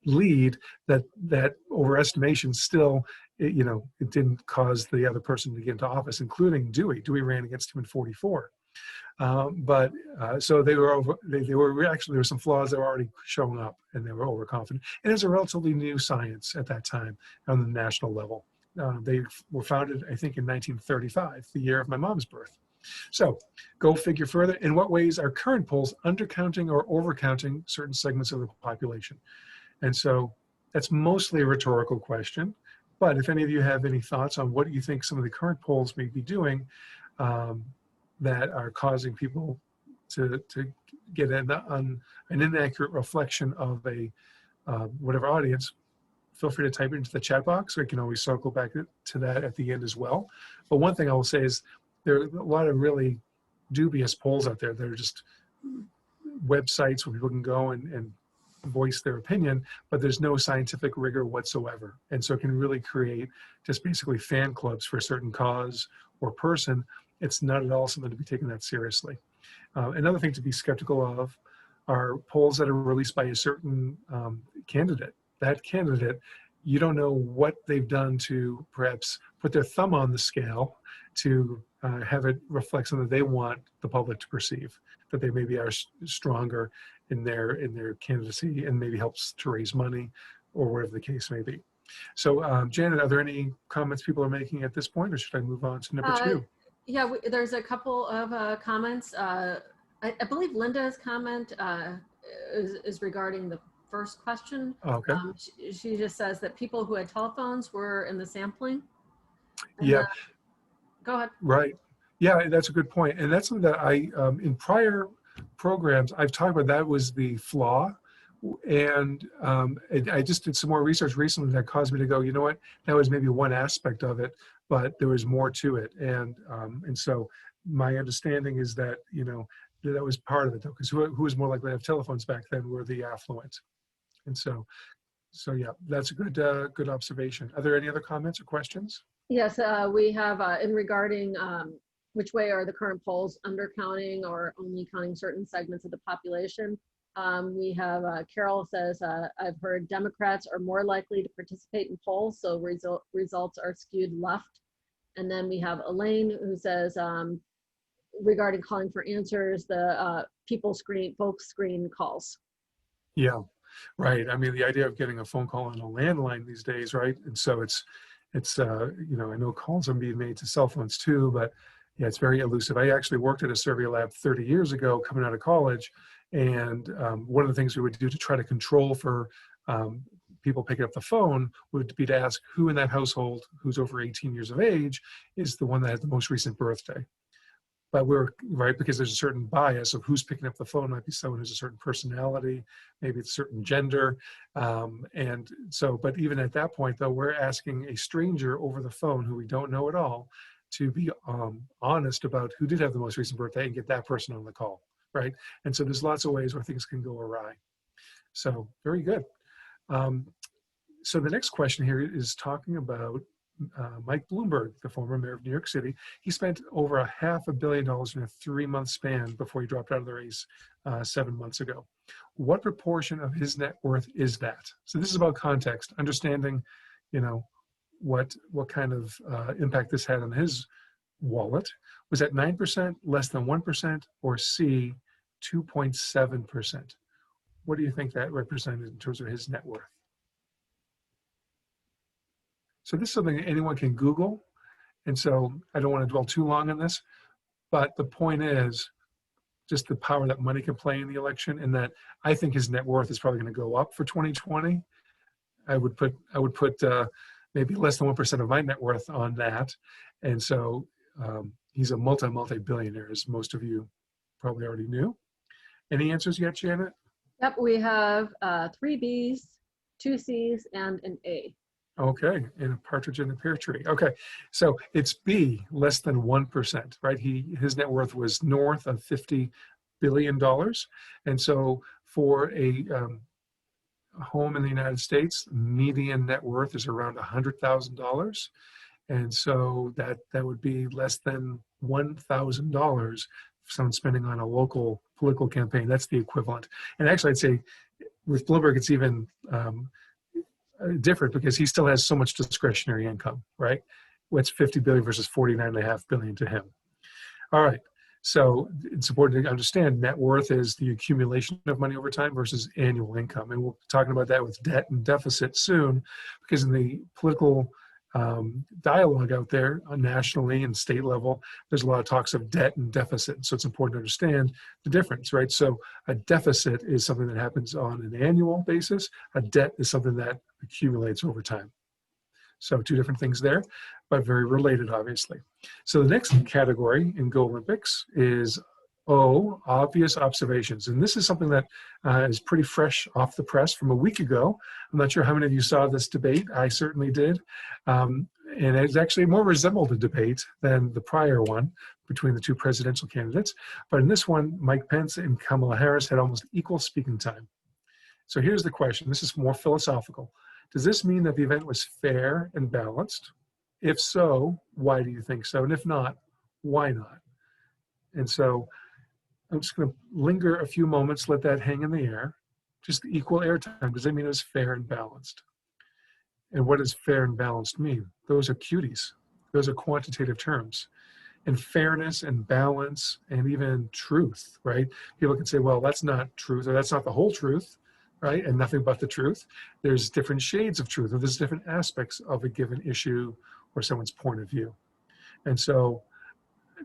lead that overestimation still, it didn't cause the other person to get into office, including Dewey. Dewey ran against him in 44. So they were actually, there were some flaws that were already showing up, and they were overconfident. And it was a relatively new science at that time on the national level. They were founded, I think, in 1935, the year of my mom's birth. So go figure further. In what ways are current polls undercounting or overcounting certain segments of the population? And so that's mostly a rhetorical question. But if any of you have any thoughts on what you think some of the current polls may be doing that are causing people to get an inaccurate reflection of a whatever audience, feel free to type it into the chat box. We can always circle back to that at the end as well. But one thing I will say is there are a lot of really dubious polls out there that are just websites where people can go and voice their opinion, but there's no scientific rigor whatsoever. And so it can really create just basically fan clubs for a certain cause or person. It's not at all something to be taken that seriously. Another thing to be skeptical of are polls that are released by a certain candidate. That candidate, you don't know what they've done to perhaps put their thumb on the scale to have it reflect something they want the public to perceive, that they maybe are stronger in their candidacy and maybe helps to raise money or whatever the case may be. So Janet, are there any comments people are making at this point, or should I move on to number two? Yeah, there's a couple of comments. I believe Linda's comment is regarding the first question. Okay. She just says that people who had telephones were in the sampling. And Yeah. Go ahead. Right. Yeah, that's a good point. And that's something that I, in prior programs, I've talked about. That was the flaw. And I just did some more research recently that caused me to go, you know what, that was maybe one aspect of it, but there was more to it. And so my understanding is that, you know, that was part of it, though, because who was more likely to have telephones back then were the affluent. And so yeah, that's a good observation. Are there any other comments or questions? Yes, we have in regarding which way are the current polls undercounting or only counting certain segments of the population. We have Carol says, I've heard Democrats are more likely to participate in polls, so results are skewed left. And then we have Elaine who says, regarding calling for answers, the folks screen calls. Yeah. Right. I mean, the idea of getting a phone call on a landline these days, right? And so it's you know, I know calls are being made to cell phones too, but yeah, it's very elusive. I actually worked at a survey lab 30 years ago coming out of college. And one of the things we would do to try to control for people picking up the phone would be to ask who in that household who's over 18 years of age is the one that had the most recent birthday. But we're right, because there's a certain bias of who's picking up the phone. Might be someone who's a certain personality, maybe it's a certain gender. And so, but even at that point, though, we're asking a stranger over the phone who we don't know at all to be honest about who did have the most recent birthday and get that person on the call. Right. And so there's lots of ways where things can go awry. So very good. So the next question here is talking about Mike Bloomberg, the former mayor of New York City. He spent over $500 million in a 3-month span before he dropped out of the race 7 months ago. What proportion of his net worth is that? So this is about context, understanding, you know, what kind of impact this had on his wallet. Was that 9%, less than 1%, or C, 2.7%? What do you think that represented in terms of his net worth? So this is something that anyone can Google. And so I don't want to dwell too long on this, but the point is just the power that money can play in the election, and that I think his net worth is probably going to go up for 2020. I would put maybe less than 1% of my net worth on that. And so he's a multi-billionaire, as most of you probably already knew. Any answers yet, Janet? Yep, we have 3 Bs, 2 Cs, and an A. Okay, and a partridge in the pear tree. Okay, so it's B, less than 1%, right? His net worth was north of $50 billion. And so for a home in the United States, median net worth is around $100,000. And so that would be less than $1,000 someone spending on a local political campaign. That's the equivalent. And actually, I'd say with Bloomberg, it's even different, because he still has so much discretionary income, right? What's 50 billion versus 49.5 billion to him. All right. So it's important to understand net worth is the accumulation of money over time versus annual income. And we'll be talking about that with debt and deficit soon, because in the political dialogue out there nationally and state level, there's a lot of talks of debt and deficit. So it's important to understand the difference, right? So a deficit is something that happens on an annual basis. A debt is something that accumulates over time. So 2 different things there, but very related, obviously. So the next category in Go Olympics is O, obvious observations. And this is something that is pretty fresh off the press from a week ago. I'm not sure how many of you saw this debate. I certainly did. And it actually more resembled a debate than the prior one between the 2 presidential candidates. But in this one, Mike Pence and Kamala Harris had almost equal speaking time. So here's the question. This is more philosophical. Does this mean that the event was fair and balanced? If so, why do you think so? And if not, why not? And so I'm just going to linger a few moments, let that hang in the air. Just equal airtime. Does that mean it was fair and balanced? And what does fair and balanced mean? Those are cuties. Those are quantitative terms. and fairness and balance and even truth, right? People can say, well, that's not truth, or that's not the whole truth, right? And nothing but the truth. There's different shades of truth, or there's different aspects of a given issue or someone's point of view. And so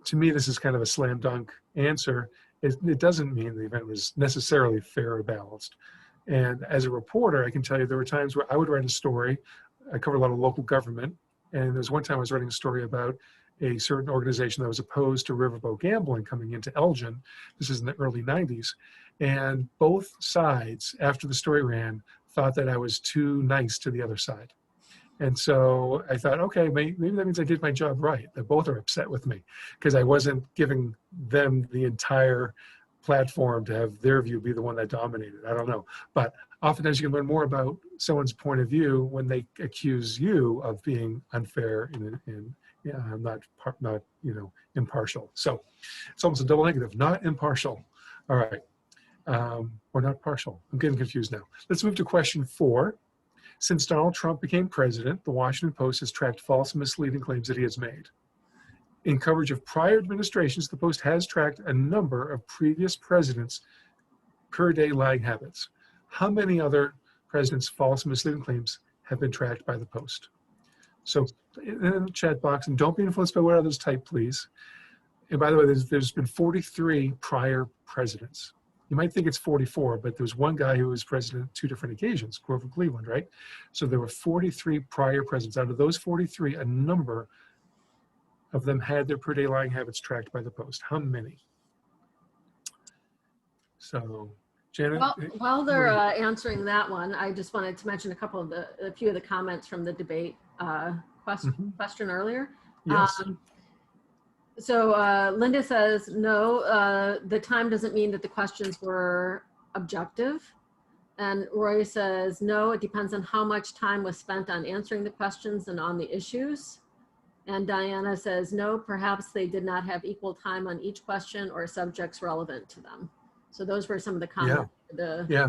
to me, this is kind of a slam dunk answer. It doesn't mean the event was necessarily fair or balanced. And as a reporter, I can tell you there were times where I would write a story. I covered a lot of local government. And there was one time I was writing a story about a certain organization that was opposed to riverboat gambling coming into Elgin. This is in the early 90s. And both sides, after the story ran, thought that I was too nice to the other side. And so I thought, okay, maybe that means I did my job right. That both are upset with me because I wasn't giving them the entire platform to have their view be the one that dominated. I don't know. But oftentimes you can learn more about someone's point of view when they accuse you of being unfair and not impartial. So it's almost a double negative, not impartial. All right. Or not partial. I'm getting confused now. Let's move to question 4. Since Donald Trump became president, the Washington Post has tracked false and misleading claims that he has made. In coverage of prior administrations, the Post has tracked a number of previous presidents' per-day lying habits. How many other presidents' false and misleading claims have been tracked by the Post? So in the chat box, and don't be influenced by what others type, please. And by the way, there's been 43 prior presidents. You might think it's 44, but there was one guy who was president on 2 different occasions, Grover Cleveland, right? So there were 43 prior presidents. Out of those 43, a number of them had their per-day lying habits tracked by the Post. How many? So, Janet? Well, while they're answering that one, I just wanted to mention a few of the comments from the debate question earlier. Yes. So Linda says, no, the time doesn't mean that the questions were objective. And Roy says, no, it depends on how much time was spent on answering the questions and on the issues. And Diana says, no, perhaps they did not have equal time on each question or subjects relevant to them. So those were some of the comments. Yeah.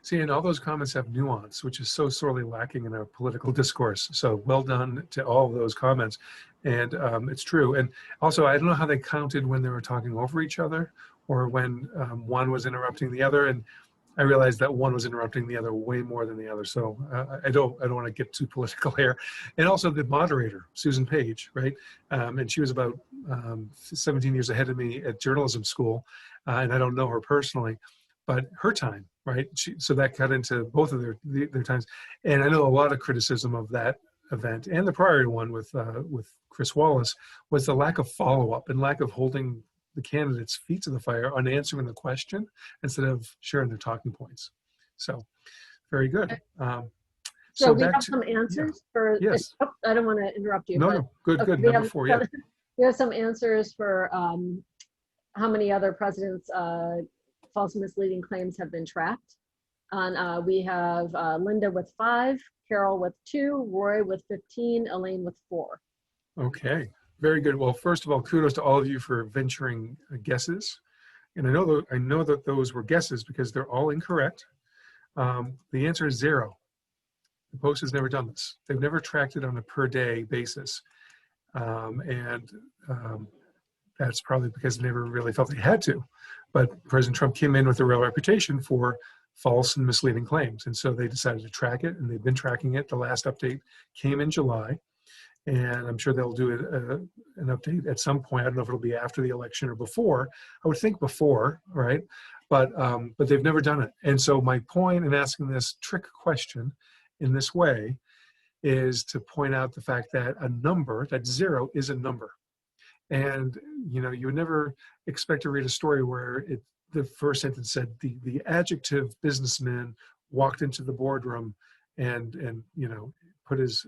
See, and all those comments have nuance, which is so sorely lacking in our political discourse. So well done to all of those comments. And it's true. And also, I don't know how they counted when they were talking over each other or when one was interrupting the other. And I realized that one was interrupting the other way more than the other. So I don't want to get too political here. And also the moderator, Susan Page, right? And she was about 17 years ahead of me at journalism school. And I don't know her personally, but her time, right? So that cut into both of their times. And I know a lot of criticism of that event and the prior one with Chris Wallace was the lack of follow-up and lack of holding the candidates' feet to the fire on answering the question instead of sharing their talking points. So very good. So we have some answers for, yes. Oh, I don't want to interrupt you. No, good. Number 4, yeah. We have some answers for how many other presidents' false and misleading claims have been tracked. And we have Linda with 5, Carol with 2, Roy with 15, Elaine with 4. Okay, very good. Well, first of all, kudos to all of you for venturing guesses. And I know that those were guesses because they're all incorrect. The answer is 0. The Post has never done this. They've never tracked it on a per day basis. That's probably because they never really felt they had to. But President Trump came in with a real reputation for false and misleading claims. And so they decided to track it, and they've been tracking it. The last update came in July. And I'm sure they'll do an update at some point. I don't know if it'll be after the election or before. I would think before, right? But they've never done it. And so my point in asking this trick question in this way is to point out the fact that a number, that 0 is a number. And you would never expect to read a story where the first sentence said the adjective businessman walked into the boardroom and put his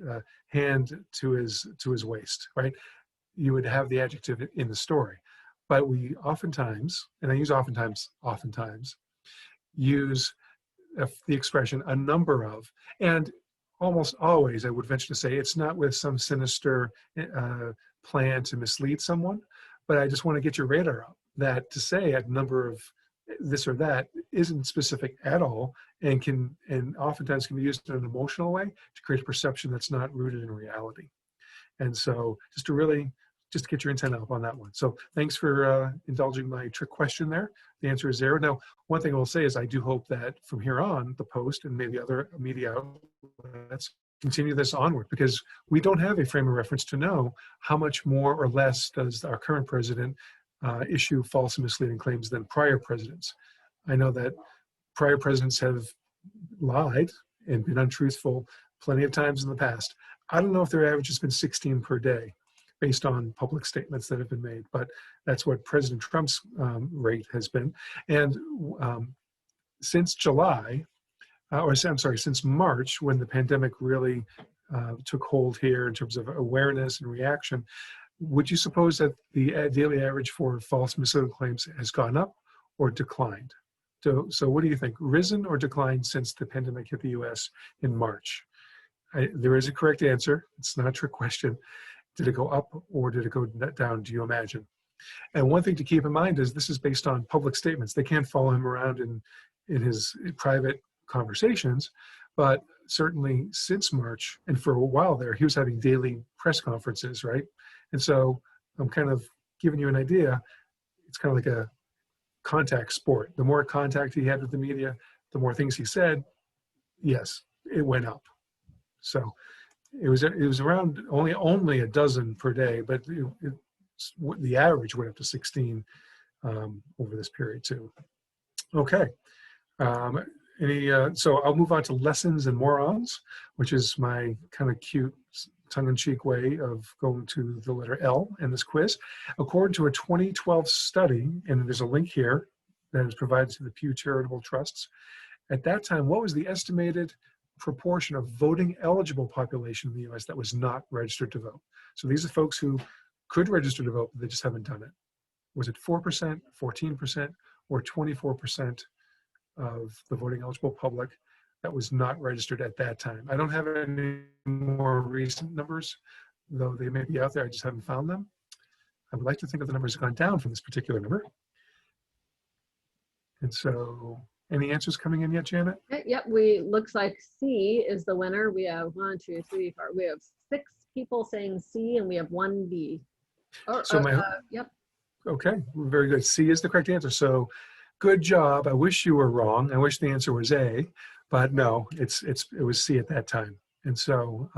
hand to his waist, right? You would have the adjective in the story. But we oftentimes, and I use oftentimes, use the expression a number of, and almost always I would venture to say it's not with some sinister plan to mislead someone, but I just want to get your radar up that to say a number of this or that isn't specific at all and oftentimes can be used in an emotional way to create a perception that's not rooted in reality. And so just to really just to get your antenna up on that one. So thanks for indulging my trick question there. The answer is 0. Now, one thing I will say is I do hope that from here on, the Post and maybe other media outlets continue this onward, because we don't have a frame of reference to know how much more or less does our current president issue false and misleading claims than prior presidents. I know that prior presidents have lied and been untruthful plenty of times in the past. I don't know if their average has been 16 per day based on public statements that have been made, but that's what President Trump's rate has been. And since July, since March, when the pandemic really took hold here in terms of awareness and reaction, would you suppose that the daily average for false misleading claims has gone up or declined? So what do you think, risen or declined since the pandemic hit the US in March? There is a correct answer. It's not a trick question. Did it go up or did it go down, do you imagine? And one thing to keep in mind is this is based on public statements. They can't follow him around in his private conversations, but certainly since March, and for a while there, he was having daily press conferences, right? And so I'm kind of giving you an idea. It's kind of like a contact sport. The more contact he had with the media, the more things he said, yes, it went up. So it was around only a dozen per day, but the average went up to 16 over this period too. Okay. So I'll move on to lessons and morons, which is my kind of cute tongue-in-cheek way of going to the letter L in this quiz. According to a 2012 study, and there's a link here that is provided to the Pew Charitable Trusts, at that time, what was the estimated proportion of voting eligible population in the US that was not registered to vote? So these are folks who could register to vote, but they just haven't done it. Was it 4%, 14%, or 24% of the voting eligible public that was not registered at that time? I don't have any more recent numbers, though they may be out there. I just haven't found them. I would like to think that the numbers have gone down from this particular number. And so, any answers coming in yet, Janet? Yep, looks like C is the winner. We have 1, 2, 3, 4. We have 6 people saying C, and we have 1 B. Yep. Okay, very good. C is the correct answer. So, good job. I wish you were wrong. I wish the answer was A, but no, it was C at that time. And so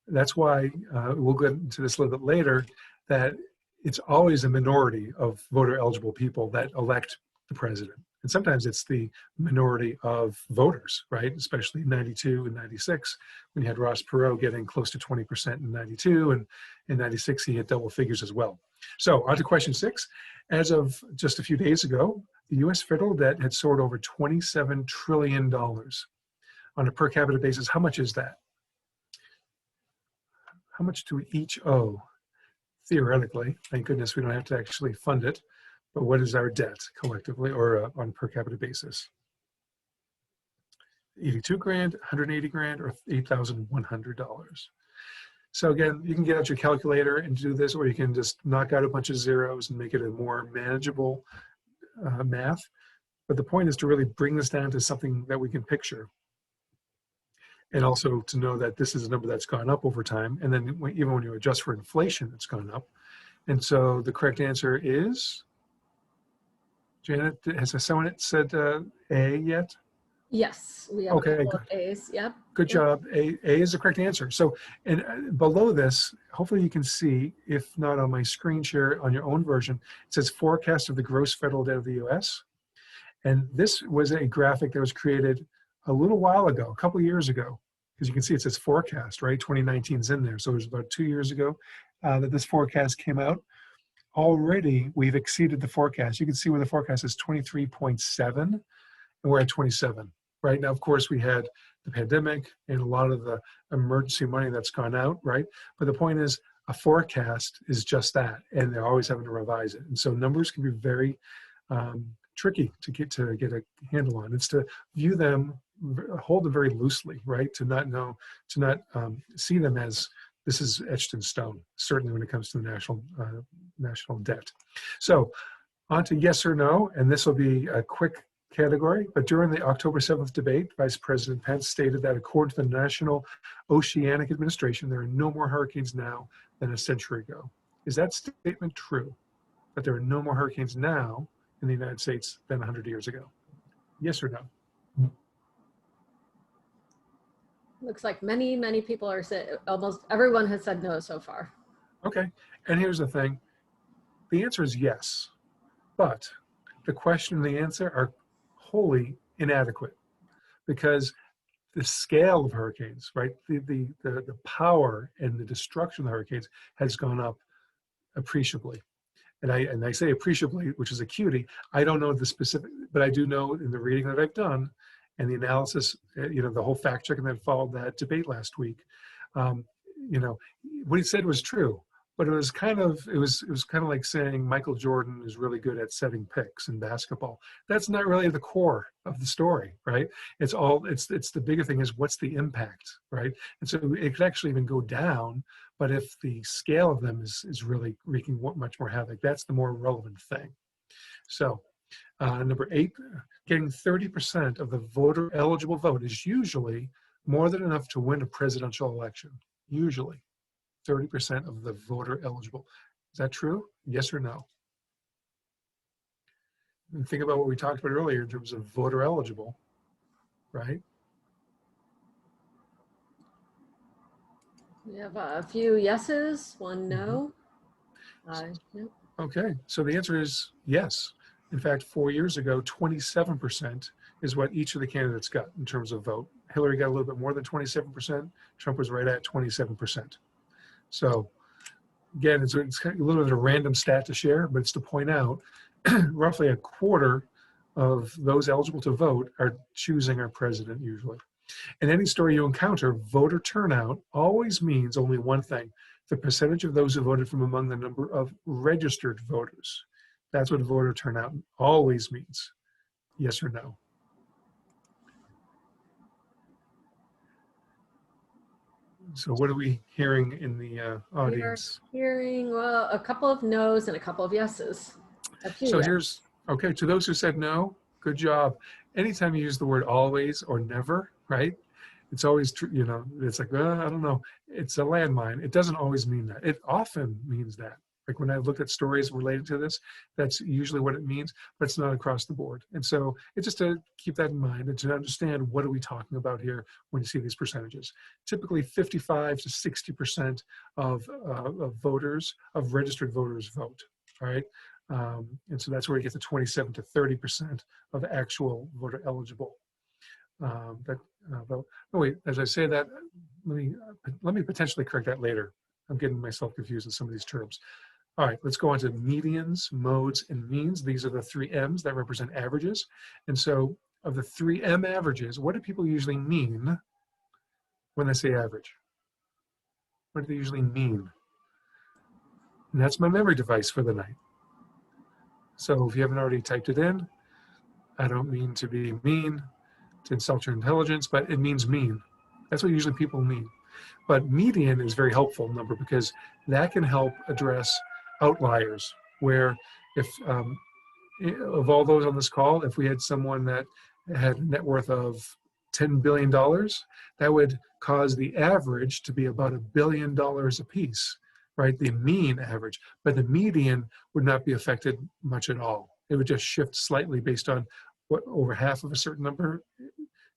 that's why we'll get into this a little bit later, that it's always a minority of voter eligible people that elect the president. And sometimes it's the minority of voters, right? Especially in 92 and 96, when you had Ross Perot getting close to 20% in 92, and in 96 he hit double figures as well. So on to question 6. As of just a few days ago, the US federal debt had soared over $27 trillion. On a per capita basis, how much is that? How much do we each owe? Theoretically, thank goodness we don't have to actually fund it. But what is our debt collectively or on per capita basis? 82 grand, 180 grand, or $8,100. So again, you can get out your calculator and do this, or you can just knock out a bunch of zeros and make it a more manageable math. But the point is to really bring this down to something that we can picture. And also to know that this is a number that's gone up over time. And then even when you adjust for inflation, it's gone up. And so the correct answer is, Janet, has someone said A yet? Yes, we have okay, a couple of A's. Yep. Good job. A is the correct answer. So, and below this, hopefully you can see, if not on my screen share on your own version, it says forecast of the gross federal debt of the US. And this was a graphic that was created a little while ago, a couple of years ago, because you can see it says forecast, right? 2019 is in there. So it was about 2 years ago that this forecast came out. Already, we've exceeded the forecast. You can see where the forecast is 23.7, and we're at 27. Right now, of course, we had the pandemic and a lot of the emergency money that's gone out, right? But the point is, a forecast is just that, and they're always having to revise it. And so numbers can be very tricky to get a handle on. It's to view them, hold them very loosely, right? To not see them as this is etched in stone, certainly when it comes to the national debt. So on to yes or no, and this will be a quick category, but during the October 7th debate, Vice President Pence stated that according to the National Oceanic Administration, there are no more hurricanes now than a century ago. Is that statement true? That there are no more hurricanes now in the United States than 100 years ago? Yes or no? Looks like many people are saying, almost everyone has said no so far. Okay, and here's the thing. The answer is yes, but the question and the answer are wholly inadequate because the scale of hurricanes, right? The power and the destruction of the hurricanes has gone up appreciably. And I say appreciably, which is a cutie. I don't know the specific, but I do know in the reading that I've done and the analysis, the whole fact checking that followed that debate last week, um, what he said was true, but it was kind of like saying Michael Jordan is really good at setting picks in basketball. That's not really the core of the story, right? It's the bigger thing is what's the impact, right? And so it could actually even go down, but if the scale of them is really wreaking much more havoc, that's the more relevant thing. So number 8, getting 30% of the voter eligible vote is usually more than enough to win a presidential election. Usually 30% of the voter eligible. Is that true? Yes or no? And think about what we talked about earlier in terms of voter eligible, right? We have a few yeses, one no. No. Okay, so the answer is yes. In fact, 4 years ago, 27% is what each of the candidates got in terms of vote. Hillary got a little bit more than 27%. Trump was right at 27%. So again, it's kind of a little bit of a random stat to share, but it's to point out roughly a quarter of those eligible to vote are choosing our president usually. In any story you encounter, voter turnout always means only one thing: the percentage of those who voted from among the number of registered voters. That's what voter turnout always means. Yes or no? So what are we hearing in the audience? We're hearing, well, a couple of no's and a couple of yeses. So here's, okay, to those who said no, good job. Anytime you use the word always or never, right? It's always true, it's like, I don't know. It's a landmine. It doesn't always mean that. It often means that. Like when I've looked at stories related to this, that's usually what it means, but it's not across the board. And so it's just to keep that in mind and to understand what are we talking about here when you see these percentages. Typically 55 to 60% of voters, of registered voters vote, all right? And so that's where you get to 27 to 30% of actual voter eligible. Wait, as I say that, let me potentially correct that later. I'm getting myself confused with some of these terms. All right, let's go on to medians, modes, and means. These are the 3 M's that represent averages. And so of the 3 M averages, what do people usually mean when they say average? What do they usually mean? And that's my memory device for the night. So if you haven't already typed it in, I don't mean to be mean, to insult your intelligence, but it means mean. That's what usually people mean. But median is a very helpful number because that can help address outliers where if of all those on this call, if we had someone that had a net worth of $10 billion, that would cause the average to be about $1 billion a piece, right? The mean average, but the median would not be affected much at all. It would just shift slightly based on what over half of a certain number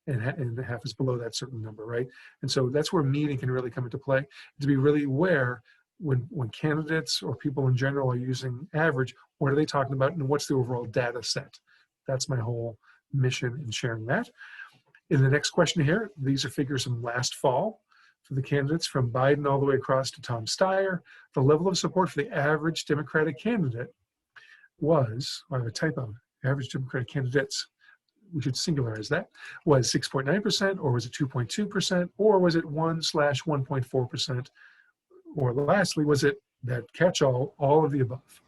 and the half is below that certain number, right? And so that's where median can really come into play, to be really aware when candidates or people in general are using average, what are they talking about and what's the overall data set? That's my whole mission in sharing that. In the next question here, these are figures from last fall for the candidates from Biden all the way across to Tom Steyer. The level of support for the average Democratic candidate was, I have a typo, average Democratic candidates, we should singularize that, was 6.9%, or was it 2.2%, or was it 1/1.4%, or lastly, was it that catch-all, all of the above?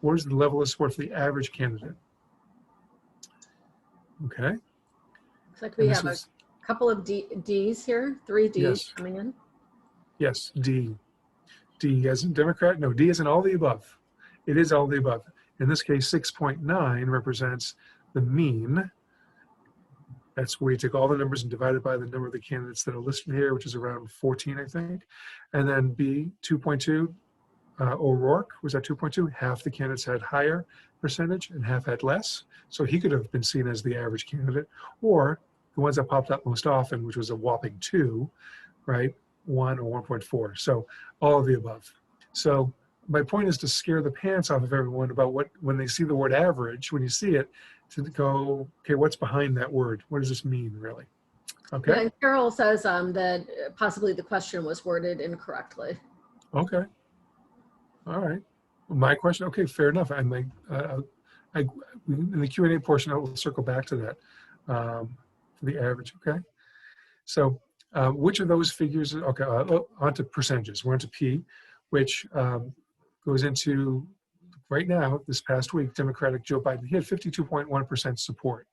What is the level of support for the average candidate? Okay. Looks like we have a couple of D's here, 3 D's coming in. Yes, D. D as in Democrat? No, D as in all the above. It is all the above. In this case, 6.9 represents the mean. That's where you take all the numbers and divide it by the number of the candidates that are listed here, which is around 14, I think. And then B, 2.2, O'Rourke was at 2.2. Half the candidates had higher percentage and half had less. So he could have been seen as the average candidate. Or the ones that popped up most often, which was a whopping 2, right? 1 or 1.4. So all of the above. So my point is to scare the pants off of everyone about what, when they see the word average, when you see it, to go, okay, what's behind that word? What does this mean, really? Okay. Yeah, and Carol says that possibly the question was worded incorrectly. Okay. All right. My question. Okay, fair enough. I'm like, in the Q&A portion, I will circle back to that for the average. Okay. So which of those figures? Okay, onto percentages. We're onto P, which goes into right now. This past week, Democratic Joe Biden, he had 52.1% support.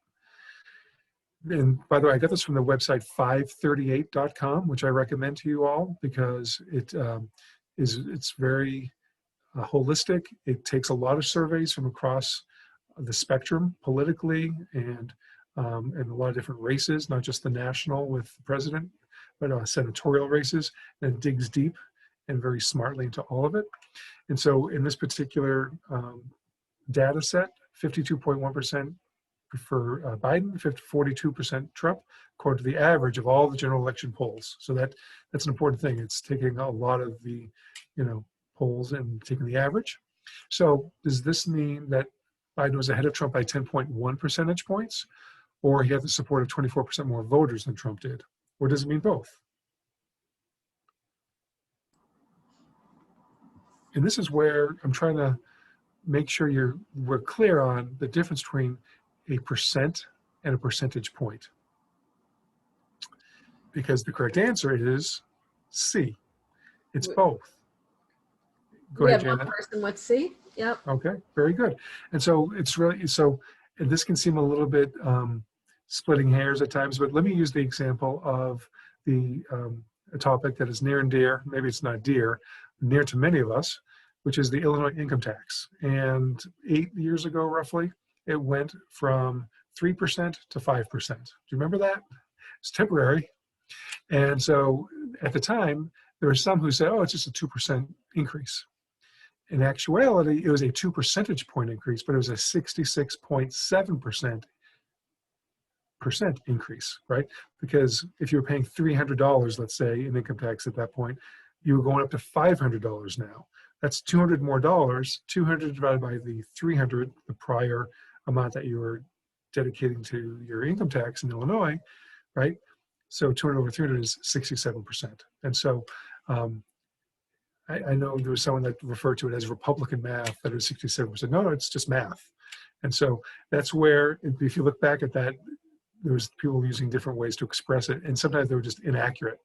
And by the way, I got this from the website 538.com, which I recommend to you all because it's very holistic. It takes a lot of surveys from across the spectrum politically and a lot of different races, not just the national with the president, but senatorial races, and it digs deep and very smartly into all of it. And so in this particular data set, 52.1% for Biden, 42% Trump, according to the average of all the general election polls. So that's an important thing. It's taking a lot of the, polls and taking the average. So does this mean that Biden was ahead of Trump by 10.1 percentage points, or he had the support of 24% more voters than Trump did? Or does it mean both? And this is where I'm trying to make sure we're clear on the difference between a percent and a percentage point. Because the correct answer is C. It's both. Go ahead, Janet. We have one person with C. Yep. Okay, very good. And so it's really, and this can seem a little bit splitting hairs at times, but let me use the example of a topic that is near and dear, maybe it's not dear, near to many of us, which is the Illinois income tax. And 8 years ago, roughly, it went from 3% to 5%. Do you remember that? It's temporary. And so at the time, there were some who said, oh, it's just a 2% increase. In actuality, it was a 2 percentage point increase, but it was a 66.7% increase, right? Because if you were paying $300, let's say, in income tax at that point, you were going up to $500 now. That's $200 more dollars. 200 divided by the 300, the prior amount that you were dedicating to your income tax in Illinois, right? So 200 over 300 is 67%. And so I know there was someone that referred to it as Republican math, that it was 67%. No, it's just math. And so that's where, if you look back at that, there was people using different ways to express it. And sometimes they were just inaccurate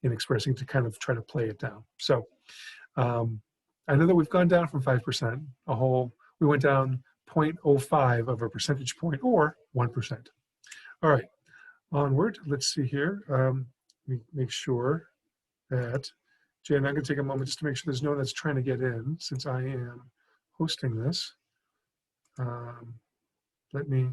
in expressing to kind of try to play it down. So I know that we've gone down from 5%, we went down 0.05 of a percentage point, or 1%. All right, onward. Let's see here. Let me make sure that, Jen, I'm going to take a moment just to make sure there's no one that's trying to get in, since I am hosting this. Let me,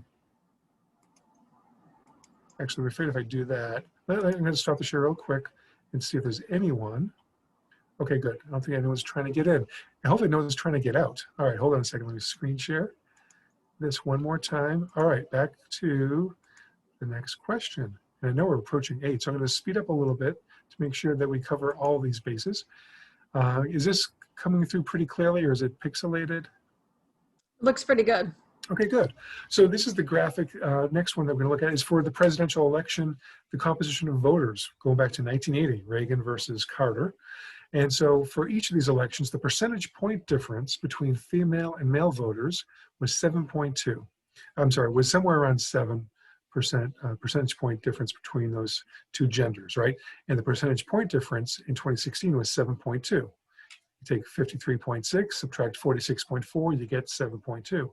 actually, I'm afraid if I do that, I'm going to stop the share real quick and see if there's anyone. Okay, good. I don't think anyone's trying to get in. And hopefully no one's trying to get out. All right, hold on a second. Let me screen share this one more time. All right, back to the next question. And I know we're approaching 8, so I'm going to speed up a little bit to make sure that we cover all these bases. Is this coming through pretty clearly, or is it pixelated? Looks pretty good. Okay, good. So this is the graphic. Next one that we're going to look at is for the presidential election, the composition of voters, going back to 1980, Reagan versus Carter. And so for each of these elections, the percentage point difference between female and male voters was 7.2. I'm sorry, was somewhere around 7% percentage point difference between those two genders, right? And the percentage point difference in 2016 was 7.2. You take 53.6, subtract 46.4, you get 7.2.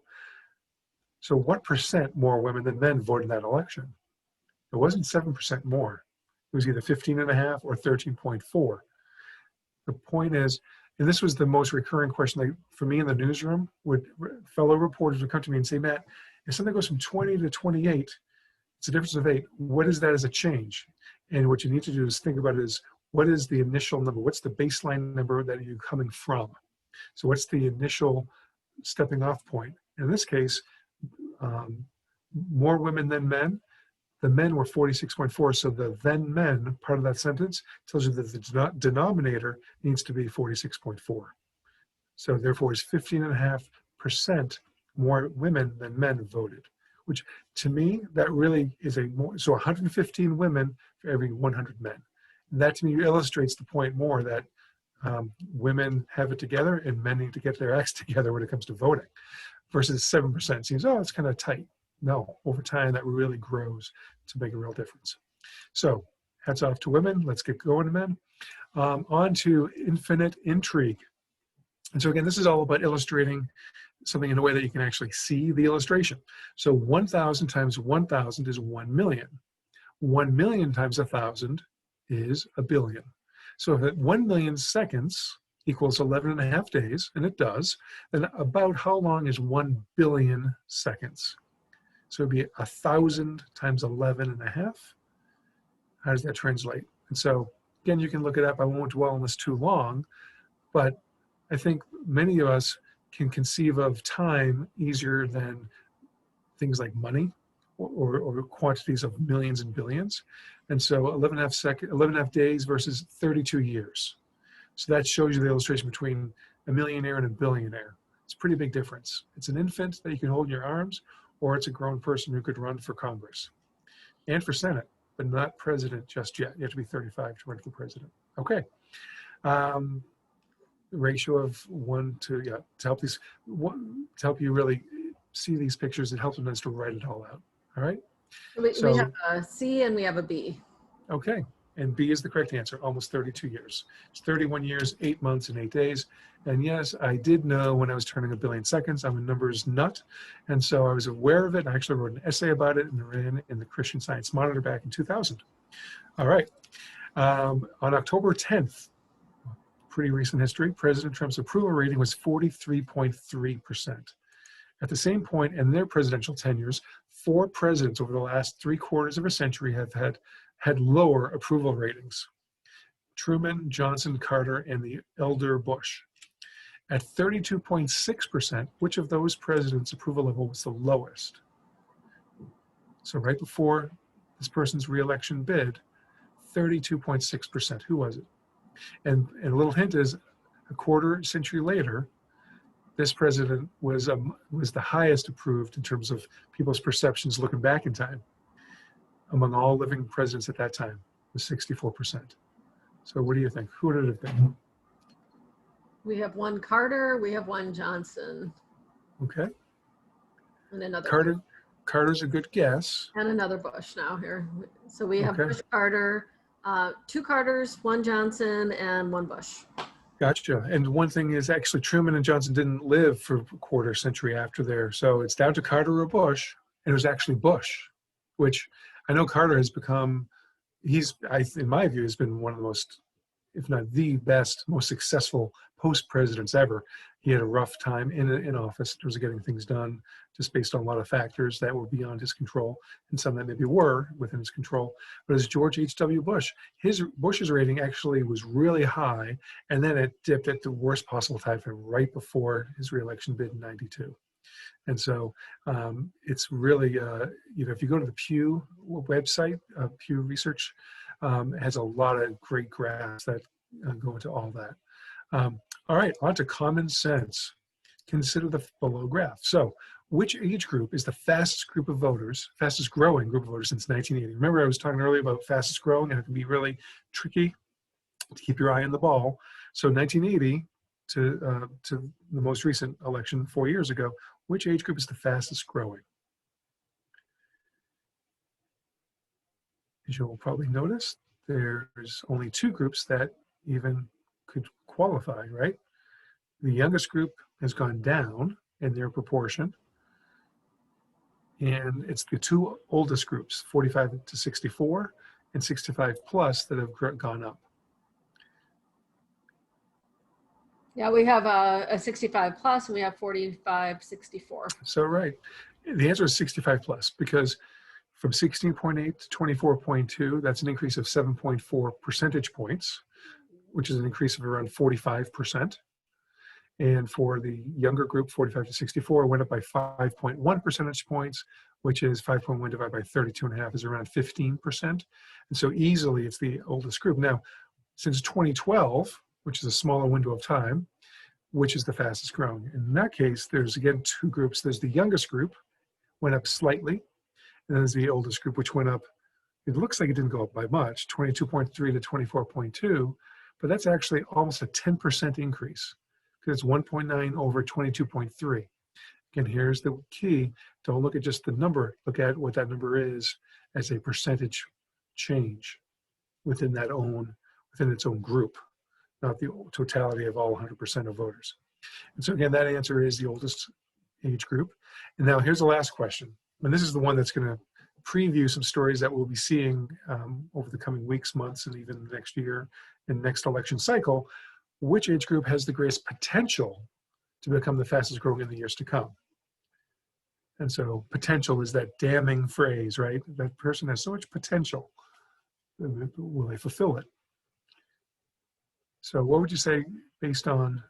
So what percent more women than men voted in that election? It wasn't 7% more. It was either 15.5 or 13.4. The point is, and this was the most recurring question, like for me in the newsroom, fellow reporters would come to me and say, Matt, if something goes from 20 to 28, it's a difference of 8. What is that as a change? And what you need to do is think about it is, what is the initial number? What's the baseline number that you're coming from? So what's the initial stepping off point? In this case, more women than men. The men were 46.4, so the then men part of that sentence tells you that the denominator needs to be 46.4. So therefore, it's 15.5% more women than men voted, which to me, that really is so 115 women for every 100 men. And that to me illustrates the point more that women have it together and men need to get their acts together when it comes to voting, versus 7% seems, oh, it's kind of tight. No, over time that really grows to make a real difference. So hats off to women. Let's get going to men. On to infinite intrigue. And so again, this is all about illustrating something in a way that you can actually see the illustration. So 1,000 times 1,000 is 1 million. 1 million times 1,000 is a billion. So if 1 million seconds equals 11.5 days, and it does, then about how long is 1 billion seconds? So it'd be 1,000 times 11.5. How does that translate? And so again, you can look it up. I won't dwell on this too long, but I think many of us can conceive of time easier than things like money or quantities of millions and billions. And so 11.5 days versus 32 years. So that shows you the illustration between a millionaire and a billionaire. It's a pretty big difference. It's an infant that you can hold in your arms, or it's a grown person who could run for Congress and for Senate, but not president just yet. You have to be 35 to run for president. Okay. Ratio of 1 to, yeah, to help you really see these pictures. It helps us to write it all out. All right. We have a C and we have a B. Okay. And B is the correct answer, almost 32 years. It's 31 years, 8 months, and 8 days. And yes, I did know when I was turning a billion seconds, I'm a numbers nut. And so I was aware of it. I actually wrote an essay about it and ran in the Christian Science Monitor back in 2000. All right. On October 10th, pretty recent history, President Trump's approval rating was 43.3%. At the same point in their presidential tenures, 4 presidents over the last 3/4 of a century have had lower approval ratings: Truman, Johnson, Carter, and the elder Bush. At 32.6%, which of those presidents' approval level was the lowest? So right before this person's reelection bid, 32.6%. Who was it? And a little hint is, a 1/4 century later, this president was the highest approved in terms of people's perceptions looking back in time. Among all living presidents at that time, was 64%. So what do you think? Who would it have been? We have one Carter, we have one Johnson. Okay. And another Carter. Carter's a good guess. And another Bush now here. So we have Okay. Bush, Carter, 2 Carters, 1 Johnson, and 1 Bush. Gotcha. And one thing is, actually Truman and Johnson didn't live for a 1/4 century after there. So it's down to Carter or Bush. And it was actually Bush, which I know Carter has become, in my view, has been one of the most, if not the best, most successful post-presidents ever. He had a rough time in office in terms of getting things done, just based on a lot of factors that were beyond his control, and some that maybe were within his control. But as George H.W. Bush, Bush's rating actually was really high, and then it dipped at the worst possible time frame right before his reelection bid in '92. And so it's really, if you go to the Pew website, Pew Research, it has a lot of great graphs that go into all that. All right, on to common sense. Consider the below graph. So which age group is the fastest growing group of voters since 1980? Remember, I was talking earlier about fastest growing, and it can be really tricky to keep your eye on the ball. So 1980 to the most recent election 4 years ago, which age group is the fastest growing? As you'll probably notice, there's only 2 groups that even could qualify, right? The youngest group has gone down in their proportion, and it's the 2 oldest groups, 45 to 64 and 65 plus, that have gone up. Yeah, we have a 65 plus and we have 45, 64. So right, the answer is 65 plus, because from 16.8 to 24.2, that's an increase of 7.4 percentage points, which is an increase of around 45%. And for the younger group, 45 to 64, went up by 5.1 percentage points, which is 5.1 divided by 32.5 is around 15%. And so easily it's the oldest group. Now, since 2012, which is a smaller window of time, which is the fastest growing? In that case, there's again two groups. There's the youngest group, went up slightly, and there's the oldest group, which went up, it looks like it didn't go up by much, 22.3 to 24.2, but that's actually almost a 10% increase, because it's 1.9 over 22.3. Again, here's the key. Don't look at just the number, look at what that number is as a percentage change within its own group, not the totality of all 100% of voters. And so again, that answer is the oldest age group. And now here's the last question. And this is the one that's going to preview some stories that we'll be seeing over the coming weeks, months, and even next year and next election cycle. Which age group has the greatest potential to become the fastest growing in the years to come? And so potential is that damning phrase, right? That person has so much potential. Will they fulfill it? So what would you say based on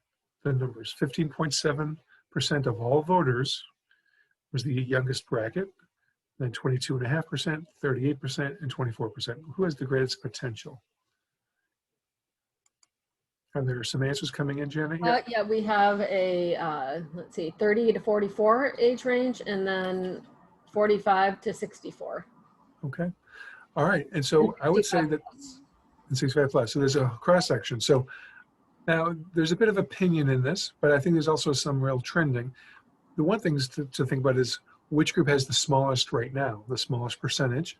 the numbers? 15.7% of all voters was the youngest bracket, then 22.5%, 38%, and 24%. Who has the greatest potential? Are there some answers coming in, Janet? Yeah, we have a, let's see, 30 to 44 age range, and then 45 to 64. Okay. All right. And so I would say that, and 65 plus. So there's a cross section. So now there's a bit of opinion in this, but I think there's also some real trending. The one thing to think about is which group has the smallest right now, the smallest percentage.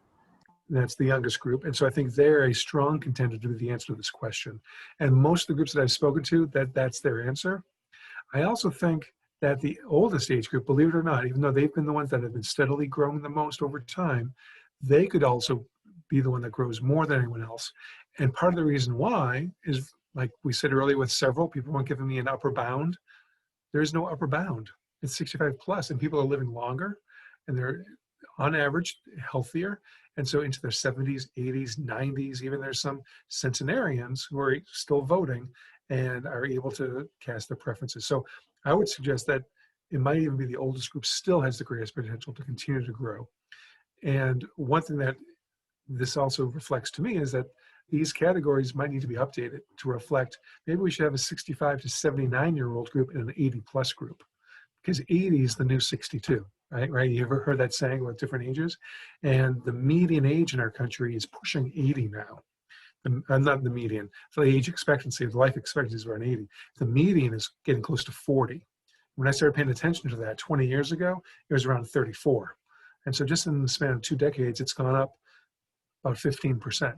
That's the youngest group. And so I think they're a strong contender to be the answer to this question. And most of the groups that I've spoken to, that's their answer. I also think that the oldest age group, believe it or not, even though they've been the ones that have been steadily growing the most over time, they could also be the one that grows more than anyone else. And part of the reason why is, like we said earlier with several, people weren't giving me an upper bound. There's no upper bound. It's 65 plus, and people are living longer, and they're on average healthier. And so into their 70s, 80s, 90s, even there's some centenarians who are still voting and are able to cast their preferences. So I would suggest that it might even be the oldest group still has the greatest potential to continue to grow. And one thing that this also reflects to me is that these categories might need to be updated to reflect, maybe we should have a 65 to 79-year-old group and an 80 plus group, because 80 is the new 62. Right? You ever heard that saying about different ages? And the median age in our country is pushing 80 now. Not the median. So the age expectancy, the life expectancy is around 80. The median is getting close to 40. When I started paying attention to that 20 years ago, it was around 34. And so just in the span of 2 decades, it's gone up about 15%,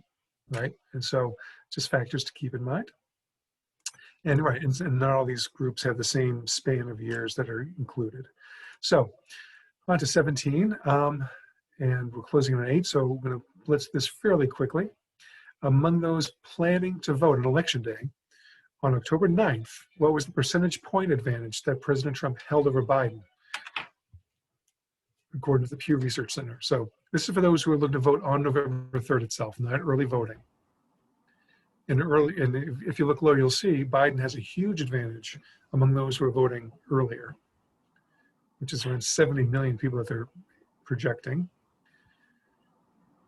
right? And so just factors to keep in mind. And right, and not all these groups have the same span of years that are included. So on to 17, and we're closing on 8, so we're going to blitz this fairly quickly. Among those planning to vote on Election Day, on October 9th, what was the percentage point advantage that President Trump held over Biden, according to the Pew Research Center? So this is for those who are looking to vote on November 3rd itself, not early voting. And if you look low, you'll see Biden has a huge advantage among those who are voting earlier, which is around 70 million people that they're projecting.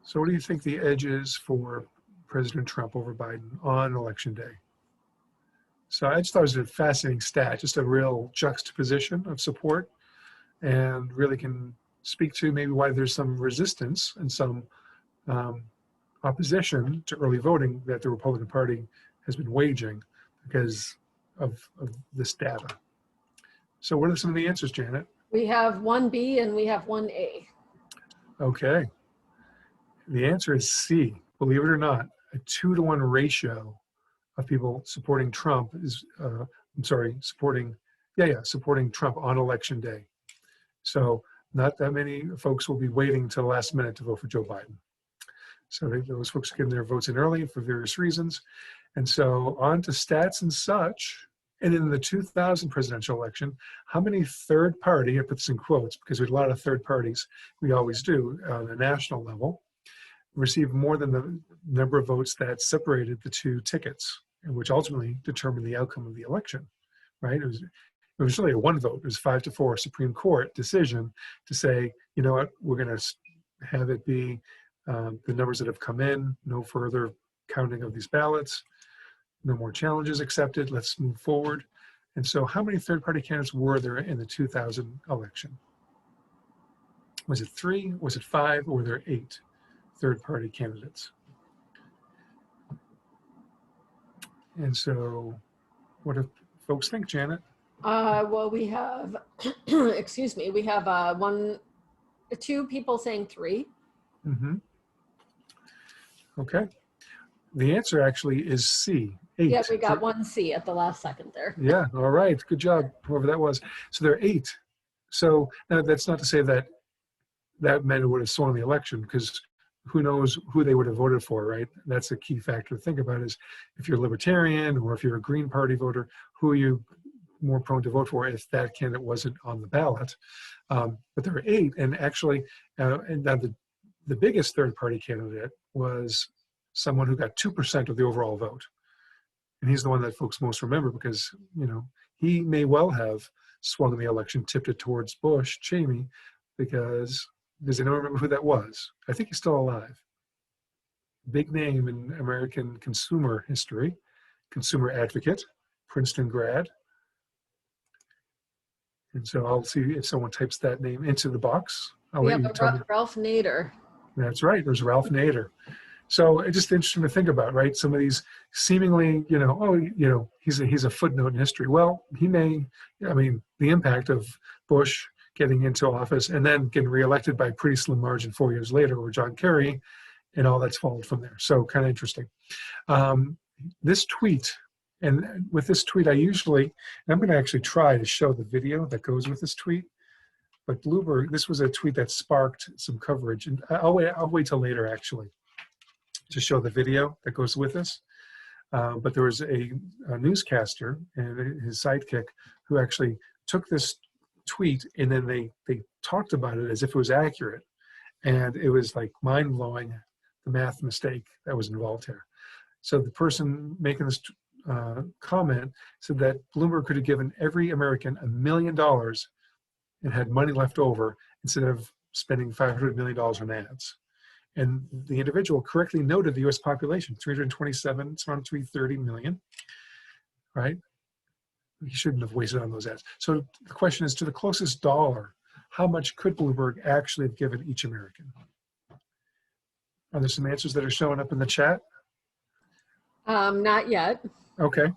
So what do you think the edge is for President Trump over Biden on Election Day? So I just thought it was a fascinating stat, just a real juxtaposition of support, and really can speak to maybe why there's some resistance and some opposition to early voting that the Republican Party has been waging because of this data. So what are some of the answers, Janet? We have 1B and we have 1A. Okay. The answer is C. Believe it or not, a 2-to-1 ratio of people supporting Trump is, supporting Trump on Election Day. So not that many folks will be waiting to the last minute to vote for Joe Biden. So those folks are getting their votes in early for various reasons. And so on to stats and such. And in the 2000 presidential election, how many third party, I put this in quotes because there's a lot of third parties, we always do on a national level, received more than the number of votes that separated the two tickets, and which ultimately determined the outcome of the election, right? It was really a one vote. It was 5-4 Supreme Court decision to say, you know what, we're going to have it be the numbers that have come in, no further counting of these ballots, no more challenges accepted, let's move forward. And so how many third-party candidates were there in the 2000 election? Was it 3, was it 5, or were there 8 third-party candidates? And so what do folks think, Janet? Well, we have, excuse me, we have 2 people saying 3. Mm-hmm. Okay. The answer actually is C, 8. Yeah, we got 1 C at the last second there. Yeah, all right. Good job, whoever that was. So there are 8. So now that's not to say that that meant it would have swung the election, because who knows who they would have voted for, right? That's a key factor to think about, is if you're a libertarian or if you're a Green Party voter, who are you more prone to vote for if that candidate wasn't on the ballot? But there are 8, and actually, and now the biggest third-party candidate was someone who got 2% of the overall vote. And he's the one that folks most remember because, you know, he may well have swung the election, tipped it towards Bush, Cheney, because does anyone remember who that was? I think he's still alive. Big name in American consumer history, consumer advocate, Princeton grad. And so I'll see if someone types that name into the box. I'll let you tell me. Ralph Nader. That's right, there's Ralph Nader. So it's just interesting to think about, right? Some of these seemingly, you know, oh, you know, he's a footnote in history. Well, he may, I mean, the impact of Bush getting into office and then getting reelected by a pretty slim margin 4 years later, or John Kerry, and all that's followed from there. So kind of interesting. This tweet, and with this tweet, I'm going to actually try to show the video that goes with this tweet. But Bloomberg, this was a tweet that sparked some coverage, and I'll wait till later actually to show the video that goes with this. But there was a newscaster and his sidekick who actually took this tweet, and then they talked about it as if it was accurate. And it was like mind-blowing, the math mistake that was involved here. So the person making this comment said that Bloomberg could have given every American $1 million and had money left over instead of spending $500 million on ads. And the individual correctly noted the US population, 327, it's around 330 million, right? He shouldn't have wasted on those ads. So the question is, to the closest dollar, how much could Bloomberg actually have given each American? Are there some answers that are showing up in the chat? Not yet. Okay.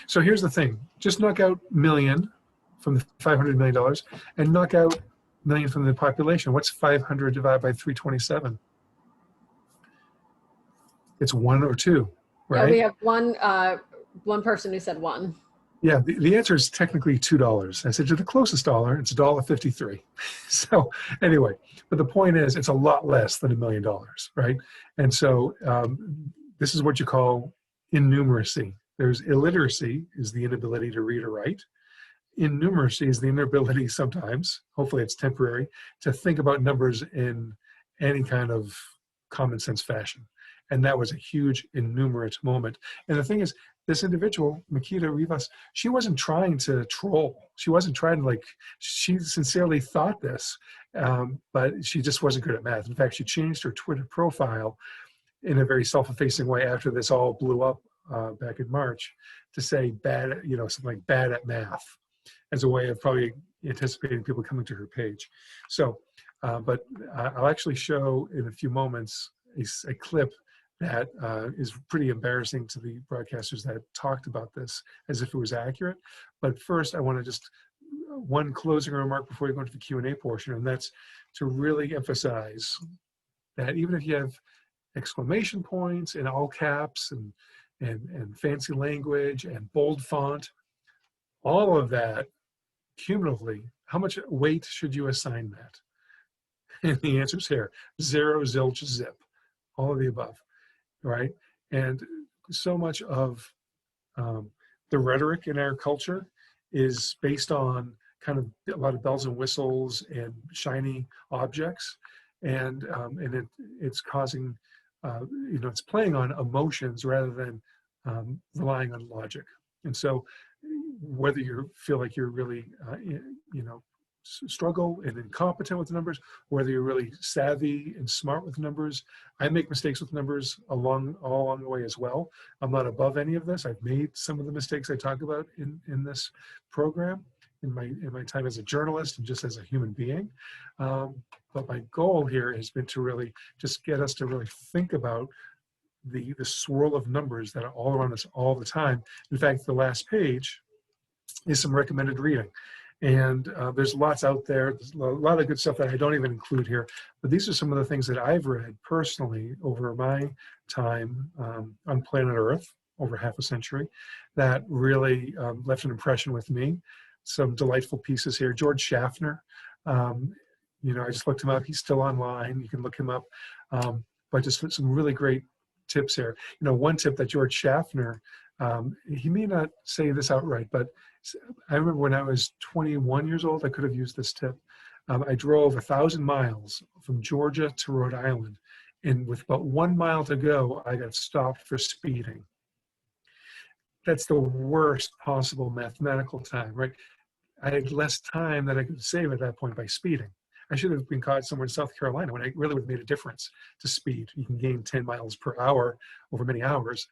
So here's the thing. Just knock out million from the $500 million and knock out million from the population. What's 500 divided by 327? It's 1 or 2, right? Yeah, we have one person who said 1. Yeah, the answer is technically $2. I said to the closest dollar, it's $1.53. So anyway, but the point is, it's a lot less than $1 million, right? And so this is what you call innumeracy. There's illiteracy, is the inability to read or write. Innumeracy is the inability sometimes, hopefully it's temporary, to think about numbers in any kind of common sense fashion. And that was a huge innumerate moment. And the thing is, this individual, Makita Rivas, she wasn't trying to troll. She wasn't trying to she sincerely thought this, but she just wasn't good at math. In fact, she changed her Twitter profile in a very self-effacing way after this all blew up back in March to say bad, something like bad at math, as a way of probably anticipating people coming to her page. So, but I'll actually show in a few moments a clip that is pretty embarrassing to the broadcasters that talked about this as if it was accurate. But first, I want to just one closing remark before we go into the Q&A portion, and that's to really emphasize that even if you have exclamation points in all caps and fancy language and bold font, all of that cumulatively, how much weight should you assign that? And the answer is here: 0, zilch, zip, all of the above. Right? And so much of the rhetoric in our culture is based on kind of a lot of bells and whistles and shiny objects, and it's causing, it's playing on emotions rather than relying on logic. And so whether you feel like you're really, you know, struggle and incompetent with numbers, whether you're really savvy and smart with numbers. I make mistakes with numbers all along the way as well. I'm not above any of this. I've made some of the mistakes I talk about in this program, in my time as a journalist and just as a human being. But my goal here has been to really just get us to really think about the swirl of numbers that are all around us all the time. In fact, the last page is some recommended reading. And there's lots out there. There's a lot of good stuff that I don't even include here. But these are some of the things that I've read personally over my time on planet Earth, over half a century, that really left an impression with me. Some delightful pieces here. George Schaffner, you know, I just looked him up. He's still online. You can look him up. But just some really great tips here. You know, one tip that George Schaffner, he may not say this outright, but I remember when I was 21 years old, I could have used this tip. I drove 1,000 miles from Georgia to Rhode Island, and with about 1 mile to go, I got stopped for speeding. That's the worst possible mathematical time, right? I had less time that I could save at that point by speeding. I should have been caught somewhere in South Carolina when I really would have made a difference to speed. You can gain 10 miles per hour over many hours.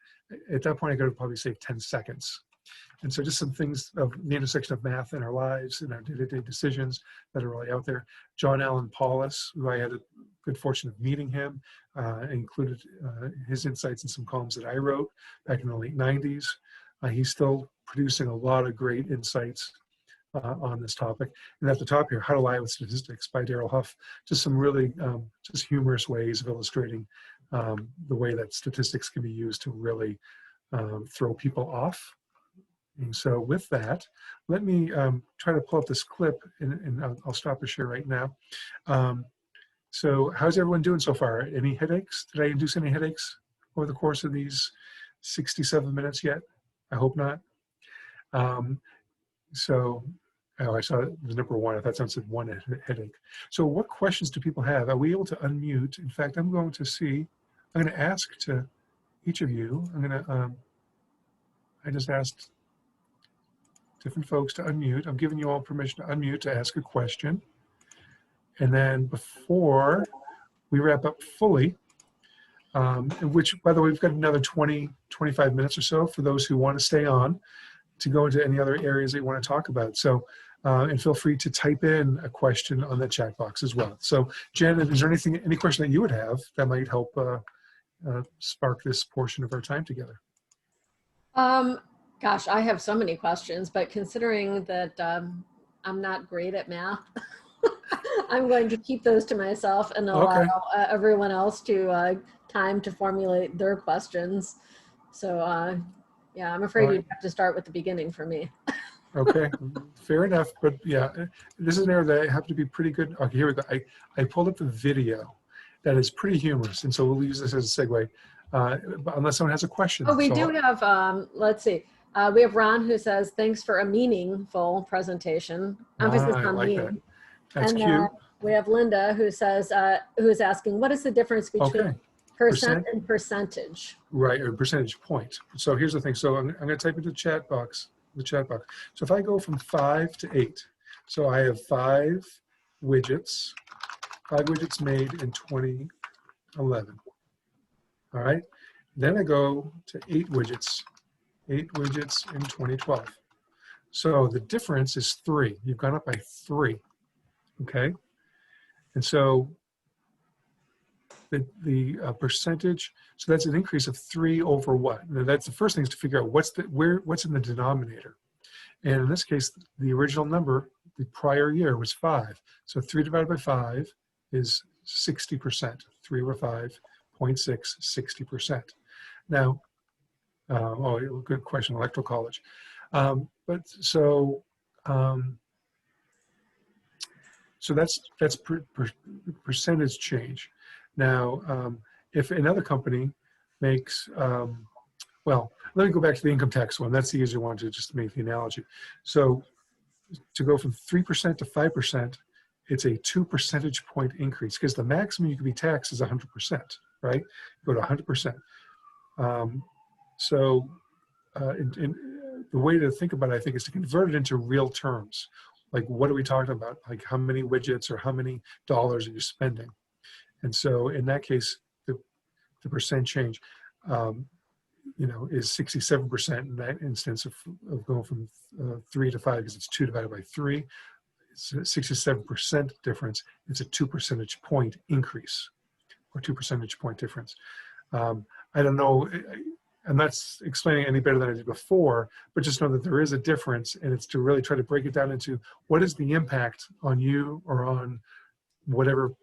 At that point, I could have probably saved 10 seconds. And so just some things of the intersection of math in our lives and our day-to-day decisions that are really out there. John Allen Paulus, who I had a good fortune of meeting him, included his insights in some columns that I wrote back in the late 90s. He's still producing a lot of great insights on this topic. And at the top here, How to Lie with Statistics by Daryl Huff. Just some really just humorous ways of illustrating the way that statistics can be used to really throw people off. And so with that, let me try to pull up this clip, and I'll stop the share right now. So how's everyone doing so far? Any headaches? Did I induce any headaches over the course of these 67 minutes yet? I hope not. So, oh, I saw the number one. I thought someone said one headache. So what questions do people have? Are we able to unmute? In fact, I'm going to ask to each of you. I just asked different folks to unmute. I'm giving you all permission to unmute to ask a question. And then before we wrap up fully, which, by the way, we've got another 25 minutes or so for those who want to stay on to go into any other areas that you want to talk about. So, and feel free to type in a question on the chat box as well. So, Jen, is there any question that you would have that might help spark this portion of our time together? Gosh, I have so many questions, but considering that I'm not great at math, I'm going to keep those to myself and allow everyone else to time to formulate their questions. So yeah, I'm afraid you'd have to start with the beginning for me. Okay, fair enough. But yeah, this is an area that I have to be pretty good. Okay, here we go. I pulled up the video that is pretty humorous, and so we'll use this as a segue. Unless someone has a question. Oh, we do have, let's see. We have Ron who says, thanks for a meaningful presentation. Emphasis on meaning. That's cute. We have Linda who says, who's asking, what is the difference between percent and percentage? Right, or percentage point. So here's the thing. So I'm going to type into the chat box. So if I go from 5 to 8, so I have 5 widgets made in 2011. All right. Then I go to 8 widgets in 2012. So the difference is 3. You've gone up by 3. Okay. And so the percentage, so that's an increase of 3 over what? Now that's the first thing, is to figure out what's in the denominator. And in this case, the original number, the prior year, was 5. So 3 divided by 5 is 60%. 3 over 5, 0.6, 60%. Now, good question, electoral college. So that's percentage change. Now, if another company makes, well, let me go back to the income tax one. That's the easier one to just make the analogy. So to go from 3% to 5%, it's a 2 percentage point increase, because the maximum you can be taxed is 100%, right? Go to 100%. the way to think about it, I think, is to convert it into real terms. Like, what are we talking about? Like, how many widgets or how many dollars are you spending? And so in that case, the percent change, is 67% in that instance of going from 3 to 5, because it's 2 divided by 3. It's a 67% difference. It's a 2 percentage point increase, or 2 percentage point difference. I don't know. I'm not explaining any better than I did before, but just know that there is a difference, and it's to really try to break it down into what is the impact on you or on whatever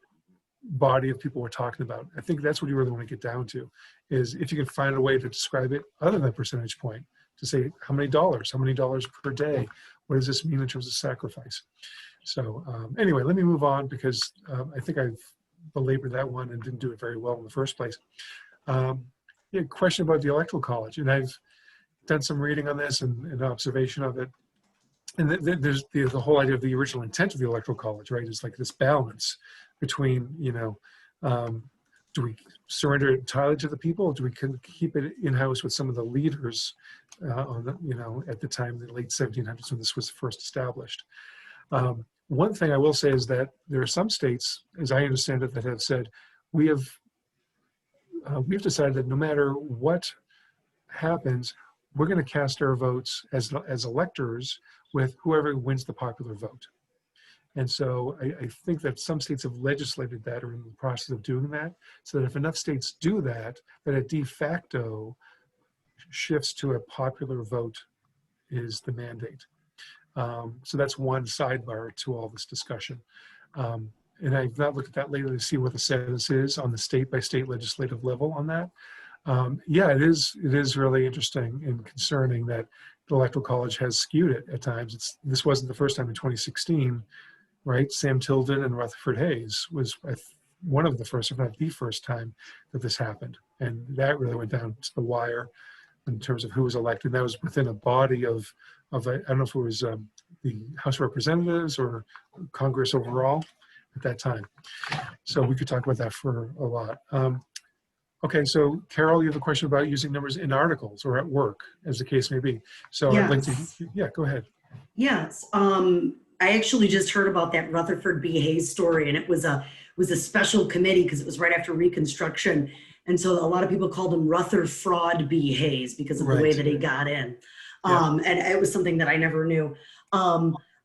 body of people we're talking about. I think that's what you really want to get down to, is if you can find a way to describe it other than percentage point, to say how many dollars per day, what does this mean in terms of sacrifice? So anyway, let me move on, because I think I've belabored that one and didn't do it very well in the first place. Yeah, question about the Electoral College, and I've done some reading on this and observation of it. And there's the whole idea of the original intent of the Electoral College, right? It's like this balance between, do we surrender it entirely to the people? Or do we keep it in-house with some of the leaders at the time, the late 1700s, when this was first established? One thing I will say is that there are some states, as I understand it, that have said, we've decided that no matter what happens, we're going to cast our votes as electors with whoever wins the popular vote. And so I think that some states have legislated that, or in the process of doing that, so that if enough states do that, that it de facto shifts to a popular vote is the mandate. So that's one sidebar to all this discussion. And I've not looked at that lately to see what the status is on the state by state legislative level on that. Yeah, it is really interesting and concerning that the Electoral College has skewed it at times. This wasn't the first time in 2016, right? Sam Tilden and Rutherford Hayes was one of the first, if not the first time that this happened. And that really went down to the wire in terms of who was elected. That was within a body of I don't know if it was the House of Representatives or Congress overall at that time. So we could talk about that for a lot. Okay, so Carol, you have a question about using numbers in articles or at work, as the case may be. So yes. I'd like to, yeah, go ahead. Yes, I actually just heard about that Rutherford B. Hayes story, and it was a special committee because it was right after Reconstruction, and so a lot of people called him Rutherford B. Hayes because of the way that he got in, and it was something that I never knew.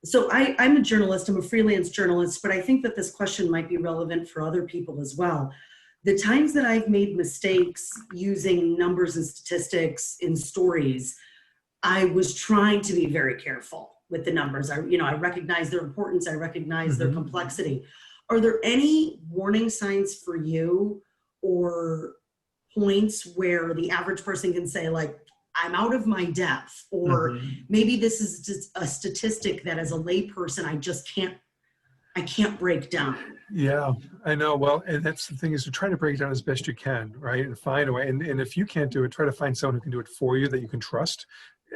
So I'm a journalist, I'm a freelance journalist, but I think that this question might be relevant for other people as well. The times that I've made mistakes using numbers and statistics in stories, I was trying to be very careful with the numbers. I recognize their importance, I recognize their complexity. Are there any warning signs for you or points where the average person can say, like, I'm out of my depth, or maybe this is just a statistic that as a layperson, I can't break down? Yeah, I know. Well, and that's the thing, is to try to break it down as best you can, right? And find a way. And if you can't do it, try to find someone who can do it for you that you can trust.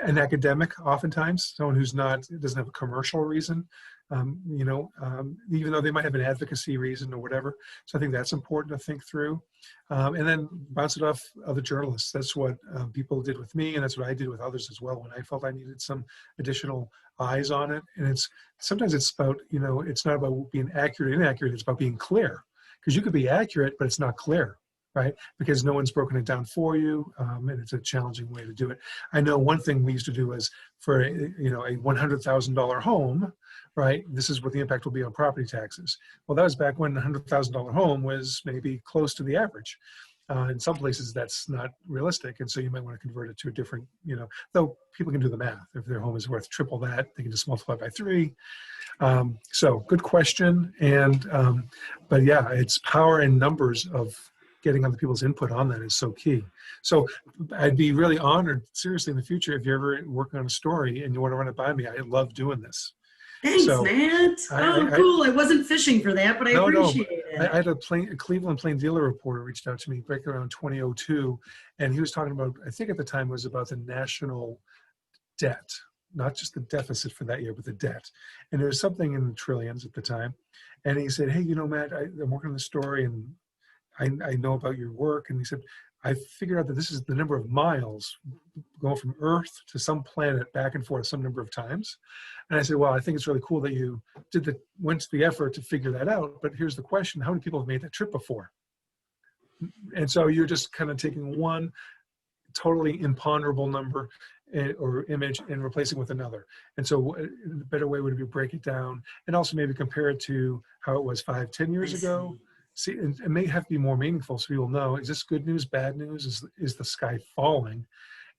An academic, oftentimes, someone who's doesn't have a commercial reason, even though they might have an advocacy reason or whatever. So I think that's important to think through. And then bounce it off other journalists. That's what people did with me, and that's what I did with others as well when I felt I needed some additional eyes on it. And sometimes it's about, it's not about being accurate or inaccurate, it's about being clear. Because you could be accurate, but it's not clear, right? Because no one's broken it down for you, and it's a challenging way to do it. I know one thing we used to do was for a $100,000 home, right? This is what the impact will be on property taxes. Well, that was back when a $100,000 home was maybe close to the average. In some places that's not realistic, and so you might want to convert it to a different, though people can do the math. If their home is worth triple that, they can just multiply by 3. So good question, but yeah, it's power in numbers of getting other people's input on that is so key. So I'd be really honored, seriously, in the future, if you're ever working on a story and you want to run it by me. I love doing this. Thanks, Matt. Cool. I wasn't fishing for that, but I appreciate it. I had a Cleveland Plain Dealer reporter reached out to me back around 2002, and he was talking about, I think at the time it was about the national debt, not just the deficit for that year, but the debt. And there was something in the trillions at the time. And he said, hey, Matt, I'm working on the story, and I know about your work. And he said, I figured out that this is the number of miles going from Earth to some planet back and forth some number of times. And I said, well, I think it's really cool that you went to the effort to figure that out. But here's the question: how many people have made that trip before? And so you're just kind of taking one totally imponderable number or image and replacing with another. And so the better way would be to break it down and also maybe compare it to how it was 5-10 years ago. See, it may have to be more meaningful so people know, is this good news, bad news? Is the sky falling?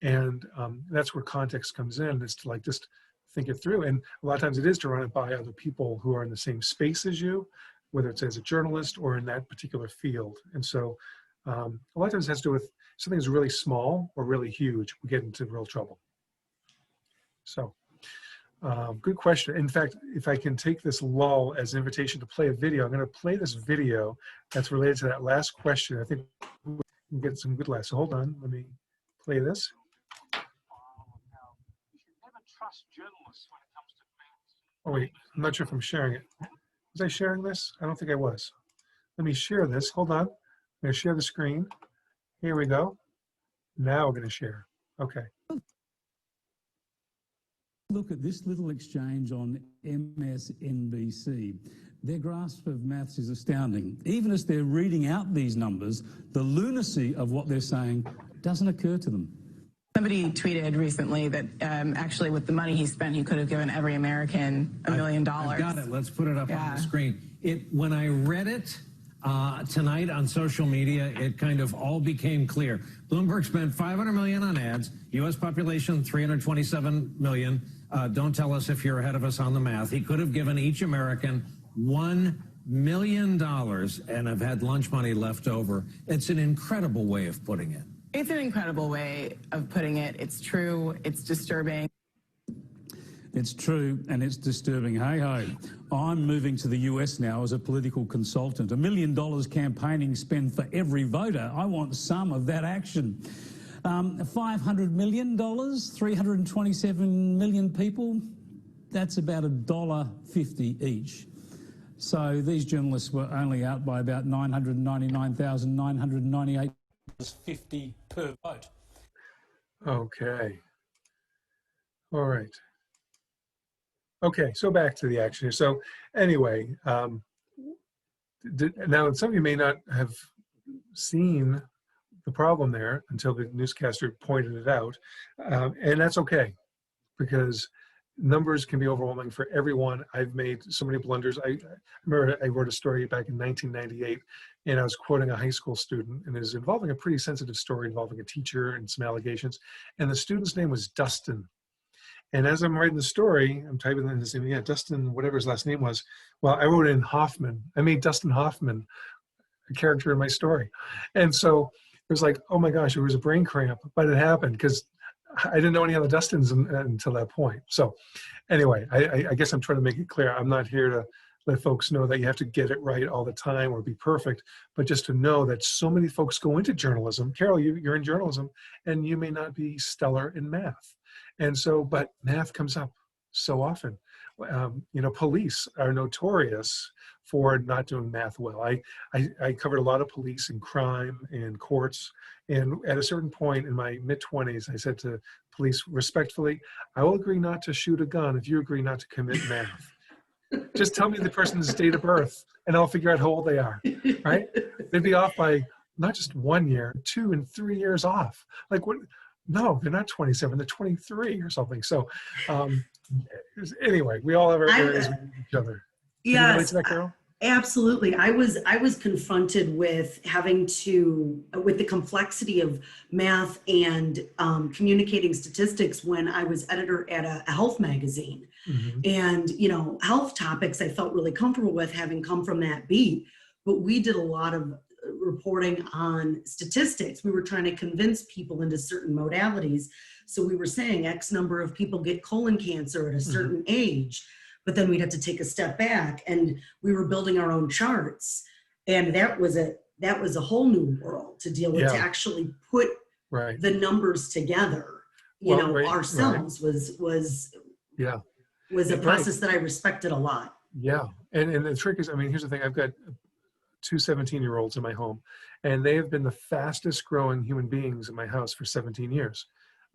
And that's where context comes in, is to like just think it through. And a lot of times it is to run it by other people who are in the same space as you, whether it's as a journalist or in that particular field. And so a lot of times it has to do with something that's really small or really huge, we get into real trouble. So good question. In fact, if I can take this lull as an invitation to play a video, I'm going to play this video that's related to that last question. I think we can get some good laughs. So hold on, let me play this. Oh wait, I'm not sure if I'm sharing it. Was I sharing this? I don't think I was. Let me share this. Hold on. I'm going to share the screen. Here we go. Now we're going to share. Okay. Look at this little exchange on MSNBC. Their grasp of maths is astounding. Even as they're reading out these numbers, the lunacy of what they're saying doesn't occur to them. Somebody tweeted recently that actually with the money he spent, he could have given every American $1 million. I've got it. Let's put it up on the screen. When I read it tonight on social media, it kind of all became clear. Bloomberg spent $500 million on ads. U.S. population 327 million. Don't tell us if you're ahead of us on the math. He could have given each American $1 million and have had lunch money left over. It's an incredible way of putting it. It's an incredible way of putting it. It's true. It's disturbing. It's true and it's disturbing. Hey ho. I'm moving to the US now as a political consultant. $1 million campaigning spend for every voter. I want some of that action. $500 million, 327 million people. That's about $1.50 each. So these journalists were only out by about 999,998. $50 per vote. Okay. All right. Okay, so back to the action here. So anyway, now some of you may not have seen the problem there until the newscaster pointed it out, and that's okay, because numbers can be overwhelming for everyone. I've made so many blunders. I remember I wrote a story back in 1998, and I was quoting a high school student, and it was involving a pretty sensitive story involving a teacher and some allegations, and the student's name was Dustin. And as I'm writing the story, I'm typing in his name, yeah, Dustin, whatever his last name was. Well, I wrote in Hoffman. I made Dustin Hoffman a character in my story. And so it was like, oh my gosh, it was a brain cramp, but it happened because I didn't know any other Dustins until that point. So anyway, I guess I'm trying to make it clear. I'm not here to let folks know that you have to get it right all the time or be perfect, but just to know that so many folks go into journalism. Carol, you're in journalism, and you may not be stellar in math. And so, but math comes up so often. You know, police are notorious for not doing math well. I covered a lot of police and crime and courts. And at a certain point in my mid-20s, I said to police respectfully, I will agree not to shoot a gun if you agree not to commit math. Just tell me the person's date of birth and I'll figure out how old they are, right? They'd be off by not just 1 year, 2 and 3 years off. Like what? No, they're not 27, they're 23 or something. So anyway, we all have our areas with each other. Can you relate to that, Carol? Absolutely. I was confronted with with the complexity of math and communicating statistics when I was editor at a health magazine. Mm-hmm. And, you know, health topics I felt really comfortable with, having come from that beat, but we did a lot of reporting on statistics. We were trying to convince people into certain modalities. So we were saying X number of people get colon cancer at a certain age, but then we'd have to take a step back, and we were building our own charts. And that was a whole new world to deal with, to actually put the numbers together, ourselves was a process that I respected a lot. Yeah. And the trick is, I mean, here's the thing. I've got two 17-year-olds in my home, and they have been the fastest growing human beings in my house for 17 years.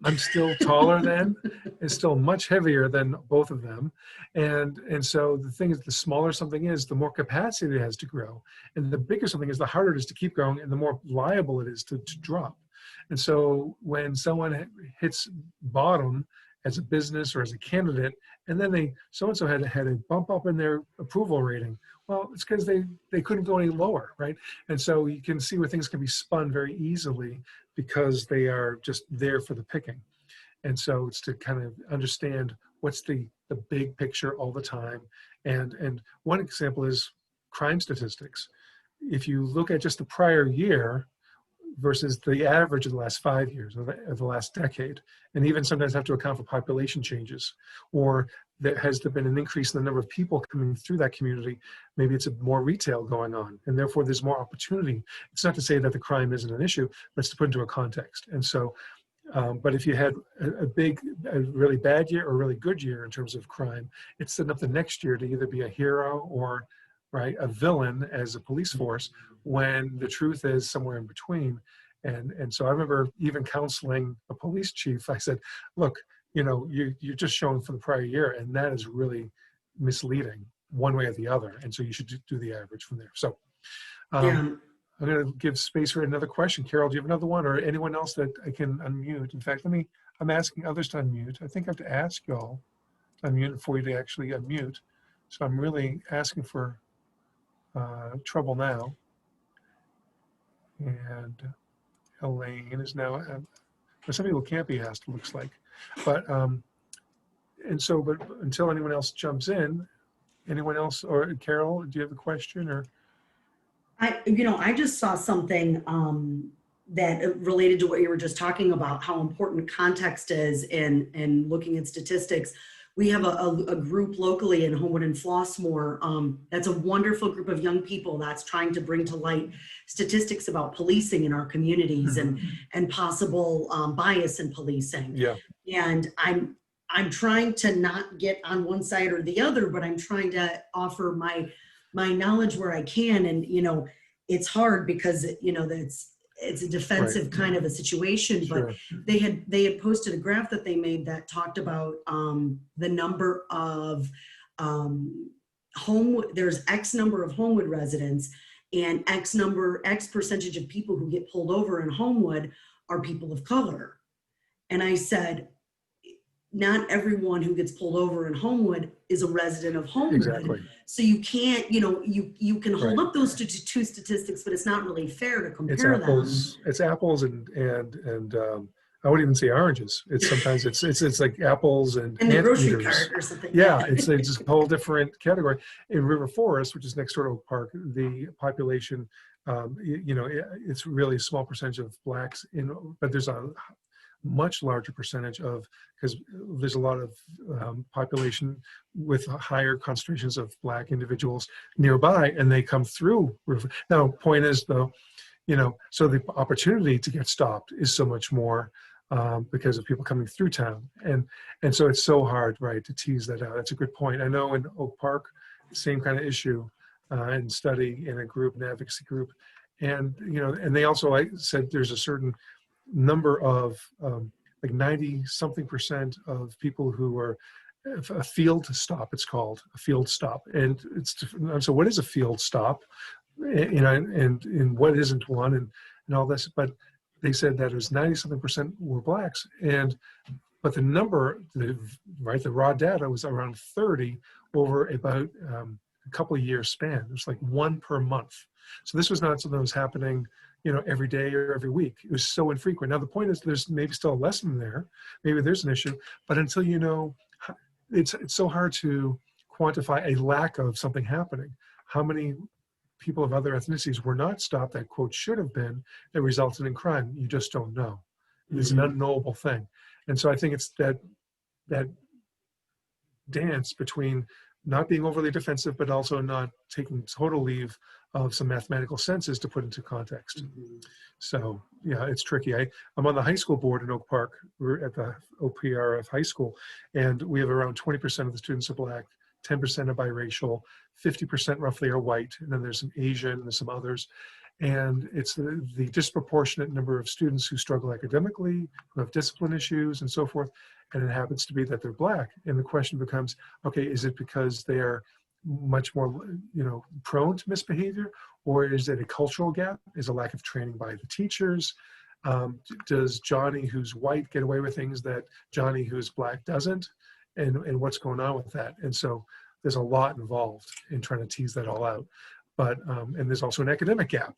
I'm still taller than, and still much heavier than both of them. And so the thing is, the smaller something is, the more capacity it has to grow. And the bigger something is, the harder it is to keep growing and the more liable it is to drop. And so when someone hits bottom as a business or as a candidate, and then so-and-so had a bump up in their approval rating, well, it's because they couldn't go any lower, right? And so you can see where things can be spun very easily because they are just there for the picking. And so it's to kind of understand what's the big picture all the time. And one example is crime statistics. If you look at just the prior year versus the average of the last 5 years, of the last decade, and even sometimes have to account for population changes, or has there been an increase in the number of people coming through that community? Maybe it's more retail going on, and therefore there's more opportunity. It's not to say that the crime isn't an issue, but it's to put into a context. And so, but if you had a really bad year or a really good year in terms of crime, it's setting up the next year to either be a hero or a villain as a police force, when the truth is somewhere in between. And so I remember even counseling a police chief. I said, look, you're just showing for the prior year, and that is really misleading one way or the other. And so you should do the average from there. So I'm going to give space for another question. Carol, do you have another one, or anyone else that I can unmute? In fact, I'm asking others to unmute. I think I have to ask y'all to unmute for you to actually unmute. So I'm really asking for trouble now. And Elaine is now, some people can't be asked, it looks like. But but until anyone else jumps in, anyone else, or Carol, do you have a question? Or I just saw something that related to what you were just talking about, how important context is in looking at statistics. We have a group locally in Homewood and Flossmoor that's a wonderful group of young people that's trying to bring to light statistics about policing in our communities and possible bias in policing. Yeah. And I'm trying to not get on one side or the other, but I'm trying to offer my knowledge where I can. And it's hard because it's a defensive kind of a situation, but they had posted a graph that they made that talked about the number of there's X number of Homewood residents, and X percentage of people who get pulled over in Homewood are people of color. And I said, not everyone who gets pulled over in Homewood is a resident of Homewood. Exactly. So you can't, you can hold up those two statistics, but it's not really fair to compare them. It's apples and I wouldn't even say oranges. Sometimes it's like apples and the grocery cart or something. Yeah, it's just a whole different category. In River Forest, which is next door to Oak Park, the population, it's really a small percentage of blacks but there's a much larger percentage because there's a lot of population with higher concentrations of black individuals nearby, and they come through. Now, point is though, so the opportunity to get stopped is so much more because of people coming through town, and so it's so hard, right, to tease that out. That's a good point. I know in Oak Park, same kind of issue, and study in a group, an advocacy group, and and they also said there's a certain number of like 90-something% of people who are a field stop. It's called a field stop, and so what is a field stop? And what isn't one, and all this. But they said that it was 90-something% were blacks, but the number, the raw data was around 30 over about a couple of years span. It was like one per month. So this was not something that was happening every day or every week. It was so infrequent. Now the point is, there's maybe still a lesson there. Maybe there's an issue, but until it's so hard to quantify a lack of something happening. How many people of other ethnicities were not stopped that quote should have been, that resulted in crime? You just don't know. It's an unknowable thing. And so I think it's that dance between not being overly defensive, but also not taking total leave of some mathematical senses to put into context. So yeah, it's tricky. I'm on the high school board in Oak Park. We're at the OPRF high school, and we have around 20% of the students are black, 10% are biracial, 50% roughly are white, and then there's some Asian and there's some others. And it's the disproportionate number of students who struggle academically, who have discipline issues and so forth. And it happens to be that they're Black. And the question becomes, okay, is it because they are much more, prone to misbehavior? Or is it a cultural gap? Is a lack of training by the teachers? Does Johnny who's white get away with things that Johnny who's Black doesn't? And what's going on with that? And so there's a lot involved in trying to tease that all out. But, and there's also an academic gap.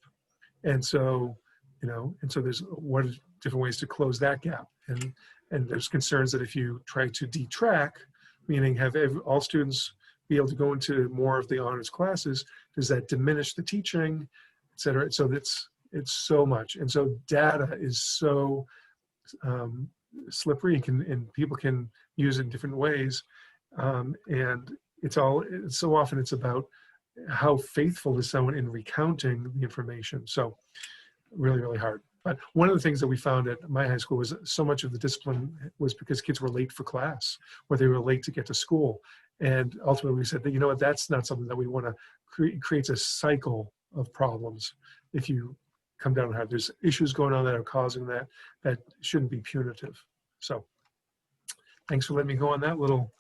And so, there's what different ways to close that gap. And there's concerns that if you try to detrack, meaning have all students be able to go into more of the honors classes, does that diminish the teaching, et cetera? So it's so much. And so data is so slippery, and people can use it in different ways. And so often it's about how faithful is someone in recounting the information. So really, really hard. But one of the things that we found at my high school was so much of the discipline was because kids were late for class, or they were late to get to school. And ultimately we said that, that's not something that we want to create a cycle of problems. If you come down and have, there's issues going on that are causing that shouldn't be punitive. So thanks for letting me go on that little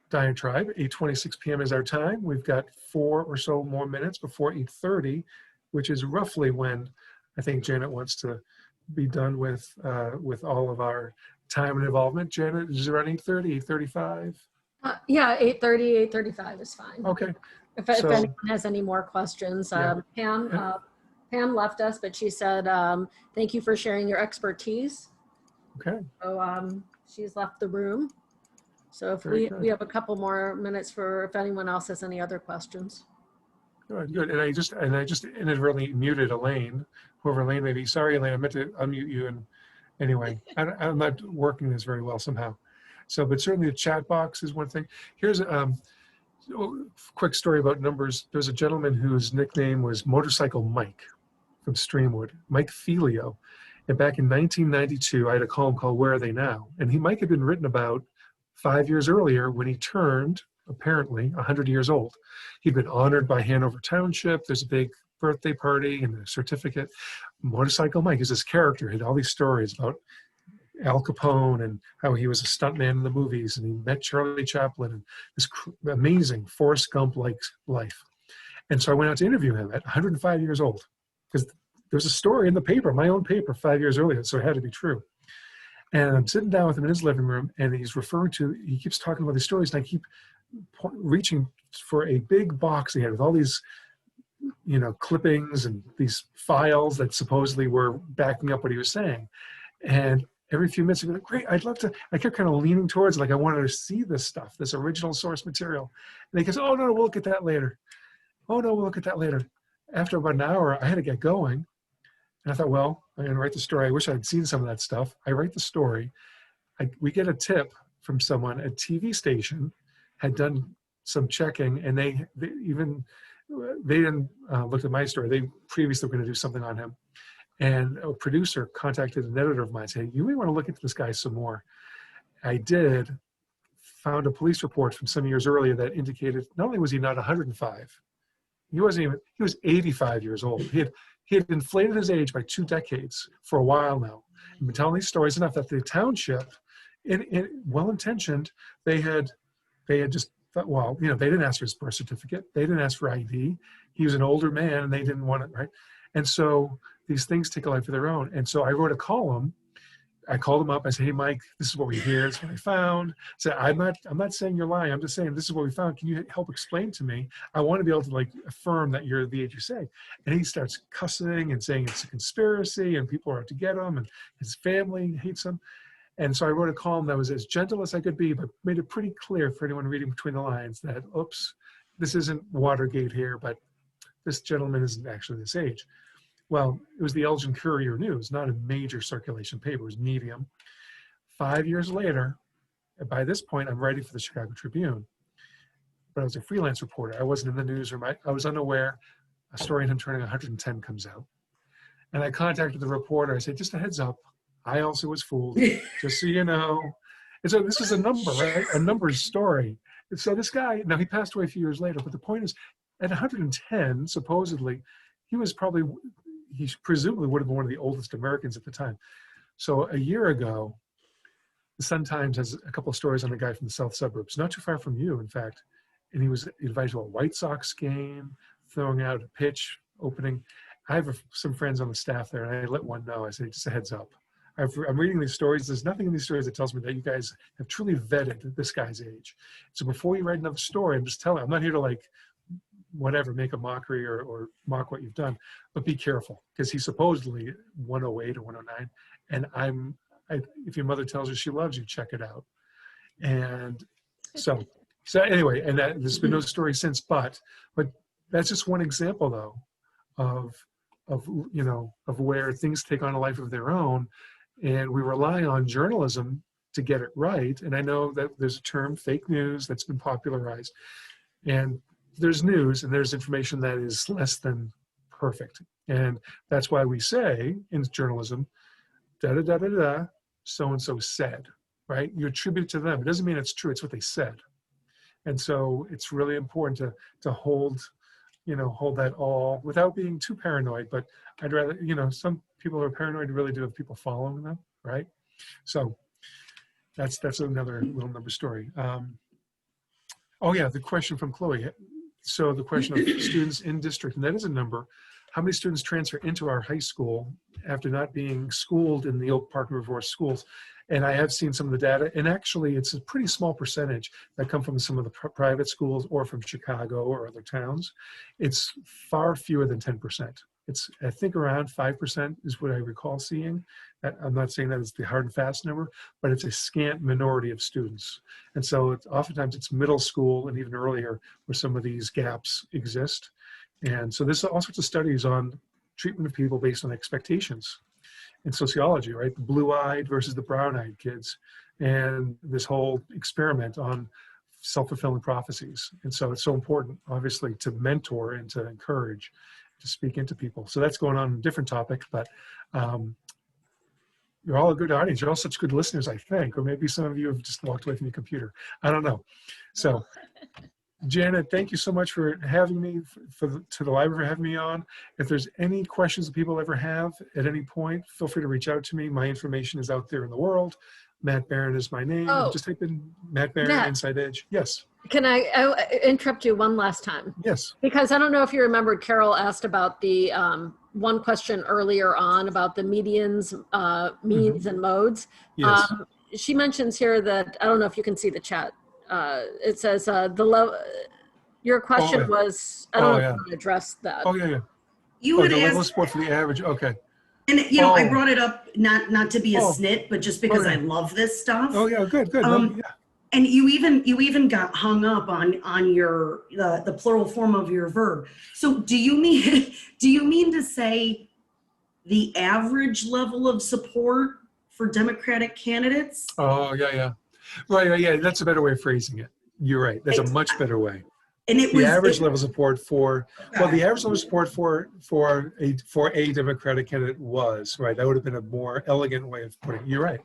diatribe. 8:26 p.m. is our time. We've got 4 or so more minutes before 8:30, which is roughly when I think Janet wants to be done with all of our time and involvement. Janet, is it around 8:30, 8:35? Yeah, 8:30, 8:35 is fine. Okay. If anyone has any more questions, Pam left us, but she said, thank you for sharing your expertise. Okay. So she's left the room. So if we have a couple more minutes for if anyone else has any other questions. Good. And I just inadvertently muted Elaine, whoever Elaine may be. Sorry, Elaine, I meant to unmute you. And anyway, I'm not working this very well somehow. So, but certainly the chat box is one thing. Here's a quick story about numbers. There's a gentleman whose nickname was Motorcycle Mike from Streamwood, Mike Filio. And back in 1992, I had a column called Where Are They Now? And Mike had been written about 5 years earlier when he turned, apparently, 100 years old. He'd been honored by Hanover Township. There's a big birthday party and a certificate. Motorcycle Mike is this character. He had all these stories about Al Capone and how he was a stuntman in the movies, and he met Charlie Chaplin, and this amazing Forrest Gump-like life. And so I went out to interview him at 105 years old, because there's a story in the paper, my own paper, 5 years earlier, so it had to be true. And I'm sitting down with him in his living room, and he keeps talking about these stories, and I keep reaching for a big box he had with all these, clippings and these files that supposedly were backing up what he was saying. And every few minutes, I'd be like, great, I'd love to. I kept kind of leaning towards, like I wanted to see this stuff, this original source material. And he goes, oh, no, we'll look at that later. Oh, no, we'll look at that later. After about an hour, I had to get going. And I thought, well, I'm going to write the story. I wish I'd seen some of that stuff. I write the story. We get a tip from someone, a TV station had done some checking, and they didn't look at my story. They previously were going to do something on him. And a producer contacted an editor of mine saying, you may want to look into this guy some more. I did, found a police report from some years earlier that indicated not only was he not 105, he was 85 years old. He had inflated his age by 2 decades for a while now. I've been telling these stories enough that the township, well-intentioned, they had just thought, well, they didn't ask for his birth certificate. They didn't ask for ID. He was an older man, and they didn't want it, right? And so these things take a life of their own. And so I wrote a column. I called him up. I said, hey, Mike, this is what we hear. This is what I found. I said, I'm not saying you're lying. I'm just saying this is what we found. Can you help explain to me? I want to be able to affirm that you're the age you say. And he starts cussing and saying it's a conspiracy and people are out to get him and his family hates him. And so I wrote a column that was as gentle as I could be, but made it pretty clear for anyone reading between the lines that, oops, this isn't Watergate here, but this gentleman isn't actually this age. Well, it was the Elgin Courier News, not a major circulation paper, it was medium. 5 years later, by this point, I'm writing for the Chicago Tribune, but I was a freelance reporter. I wasn't in the newsroom. I was unaware. A story on him turning 110 comes out. And I contacted the reporter. I said, just a heads up, I also was fooled, just so you know. And so this is a number, right? A numbers story. so this guy, now he passed away a few years later, but the point is, at 110, supposedly, he presumably would have been one of the oldest Americans at the time. So a year ago, the Sun-Times has a couple of stories on a guy from the south suburbs, not too far from you, in fact. And he was invited to a White Sox game, throwing out a pitch, opening. I have some friends on the staff there, and I let one know. I said, just a heads up. I'm reading these stories. There's nothing in these stories that tells me that you guys have truly vetted this guy's age. So before you write another story, I'm just telling, I'm not here to like, whatever, make a mockery or mock what you've done, but be careful, because he's supposedly 108 or 109. And if your mother tells you she loves you, check it out. And so anyway, and there's been no story since, but that's just one example though, of where things take on a life of their own, and we rely on journalism to get it right. And I know that there's a term, fake news, that's been popularized, and there's news and there's information that is less than perfect. And that's why we say in journalism, da-da-da-da-da, so-and-so said, right? You attribute it to them. It doesn't mean it's true, it's what they said. And so it's really important to hold that all without being too paranoid. But I'd rather, some people are paranoid really do have people following them, right? So that's another little number story. Oh yeah, the question from Chloe. So the question of students in district, and that is a number. How many students transfer into our high school after not being schooled in the Oak Park River Forest schools? And I have seen some of the data, and actually it's a pretty small percentage that come from some of the private schools or from Chicago or other towns. It's far fewer than 10%. It's, I think, around 5% is what I recall seeing. I'm not saying that it's the hard and fast number, but it's a scant minority of students. And so oftentimes it's middle school and even earlier where some of these gaps exist. And so there's all sorts of studies on treatment of people based on expectations in sociology, right? The blue-eyed versus the brown-eyed kids, and this whole experiment on self-fulfilling prophecies. And so it's so important, obviously, to mentor and to encourage, to speak into people. So that's going on a different topic, but you're all a good audience. You're all such good listeners, I think, or maybe some of you have just walked away from your computer. I don't know. So Janet, thank you so much for having me, to the library for having me on. If there's any questions that people ever have at any point, feel free to reach out to me. My information is out there in the world. Matt Barron is my name. Oh, just type in Matt Barron, Matt, Inside Edge. Yes. Can I interrupt you one last time? Yes. Because I don't know if you remembered, Carol asked about the one question earlier on about the medians, means, and modes. Yes. She mentions here that, I don't know if you can see the chat. It says your question was, I don't know if you want to address that. Oh, yeah. You would the level of ask, support for the average. Okay. and I brought it up not to be a snit, but just because I love this stuff. Oh yeah, good. Yeah. And you even got hung up on your the plural form of your verb. So do you mean to say the average level of support for Democratic candidates? Oh yeah. Right. Yeah, that's a better way of phrasing it. You're right. That's a much better way. And the average level of support for, well, the average level of support for a Democratic candidate was, right. That would have been a more elegant way of putting it. You're right.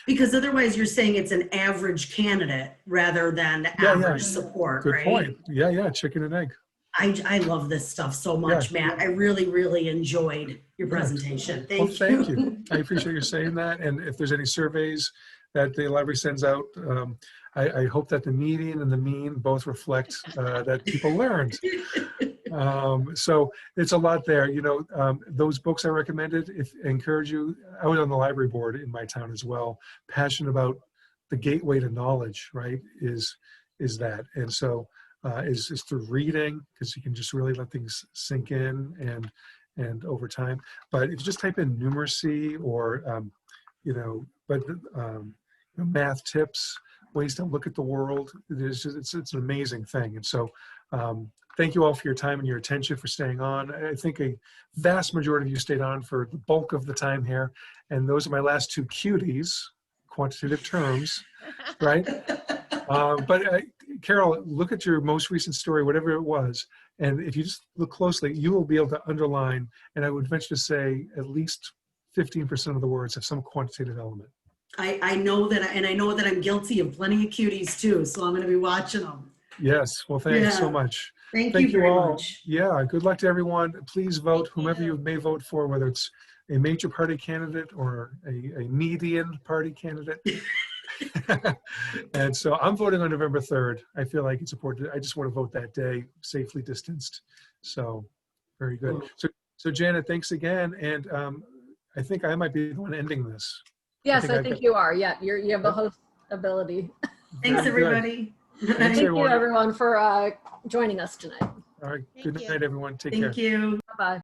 Because otherwise you're saying it's an average candidate rather than average support, Good right? point. Yeah, chicken and egg. I love this stuff so much, Matt. I really enjoyed your presentation. Thank you. I appreciate you saying that. And if there's any surveys that the library sends out, I hope that the median and the mean both reflect that people learned. So it's a lot there. Those books I recommended, I encourage you. I was on the library board in my town as well, passionate about the gateway to knowledge, right, is that. And so is through reading, because you can just really let things sink in and over time. But if you just type in numeracy or, math tips, ways to look at the world, it's an amazing thing. And so thank you all for your time and your attention, for staying on. I think a vast majority of you stayed on for the bulk of the time here. And those are my last two cuties, quantitative terms, right? But Carol, look at your most recent story, whatever it was. And if you just look closely, you will be able to underline, and I would venture to say at least 15% of the words have some quantitative element. I know that, and I know that I'm guilty of plenty of cuties too, so I'm going to be watching them. Yes. Well, thanks so Yeah. much. Thank you very all. much. Yeah. Good luck to everyone. Please vote Thank whomever you. you may vote for, whether it's a major party candidate or a median party candidate. And so I'm voting on November 3rd. I feel like it's important. I just want to vote that day, safely distanced. So very good. Cool. So Janet, thanks again. And I think I might be the one ending this. Yes, I I've think got- you are. Yeah, you have the host ability. Thanks, Very good. everybody. Thanks, Thank you, everyone. everyone, for joining us tonight. All right. Thank Good you. night, everyone. Take care. Thank you. Bye-bye.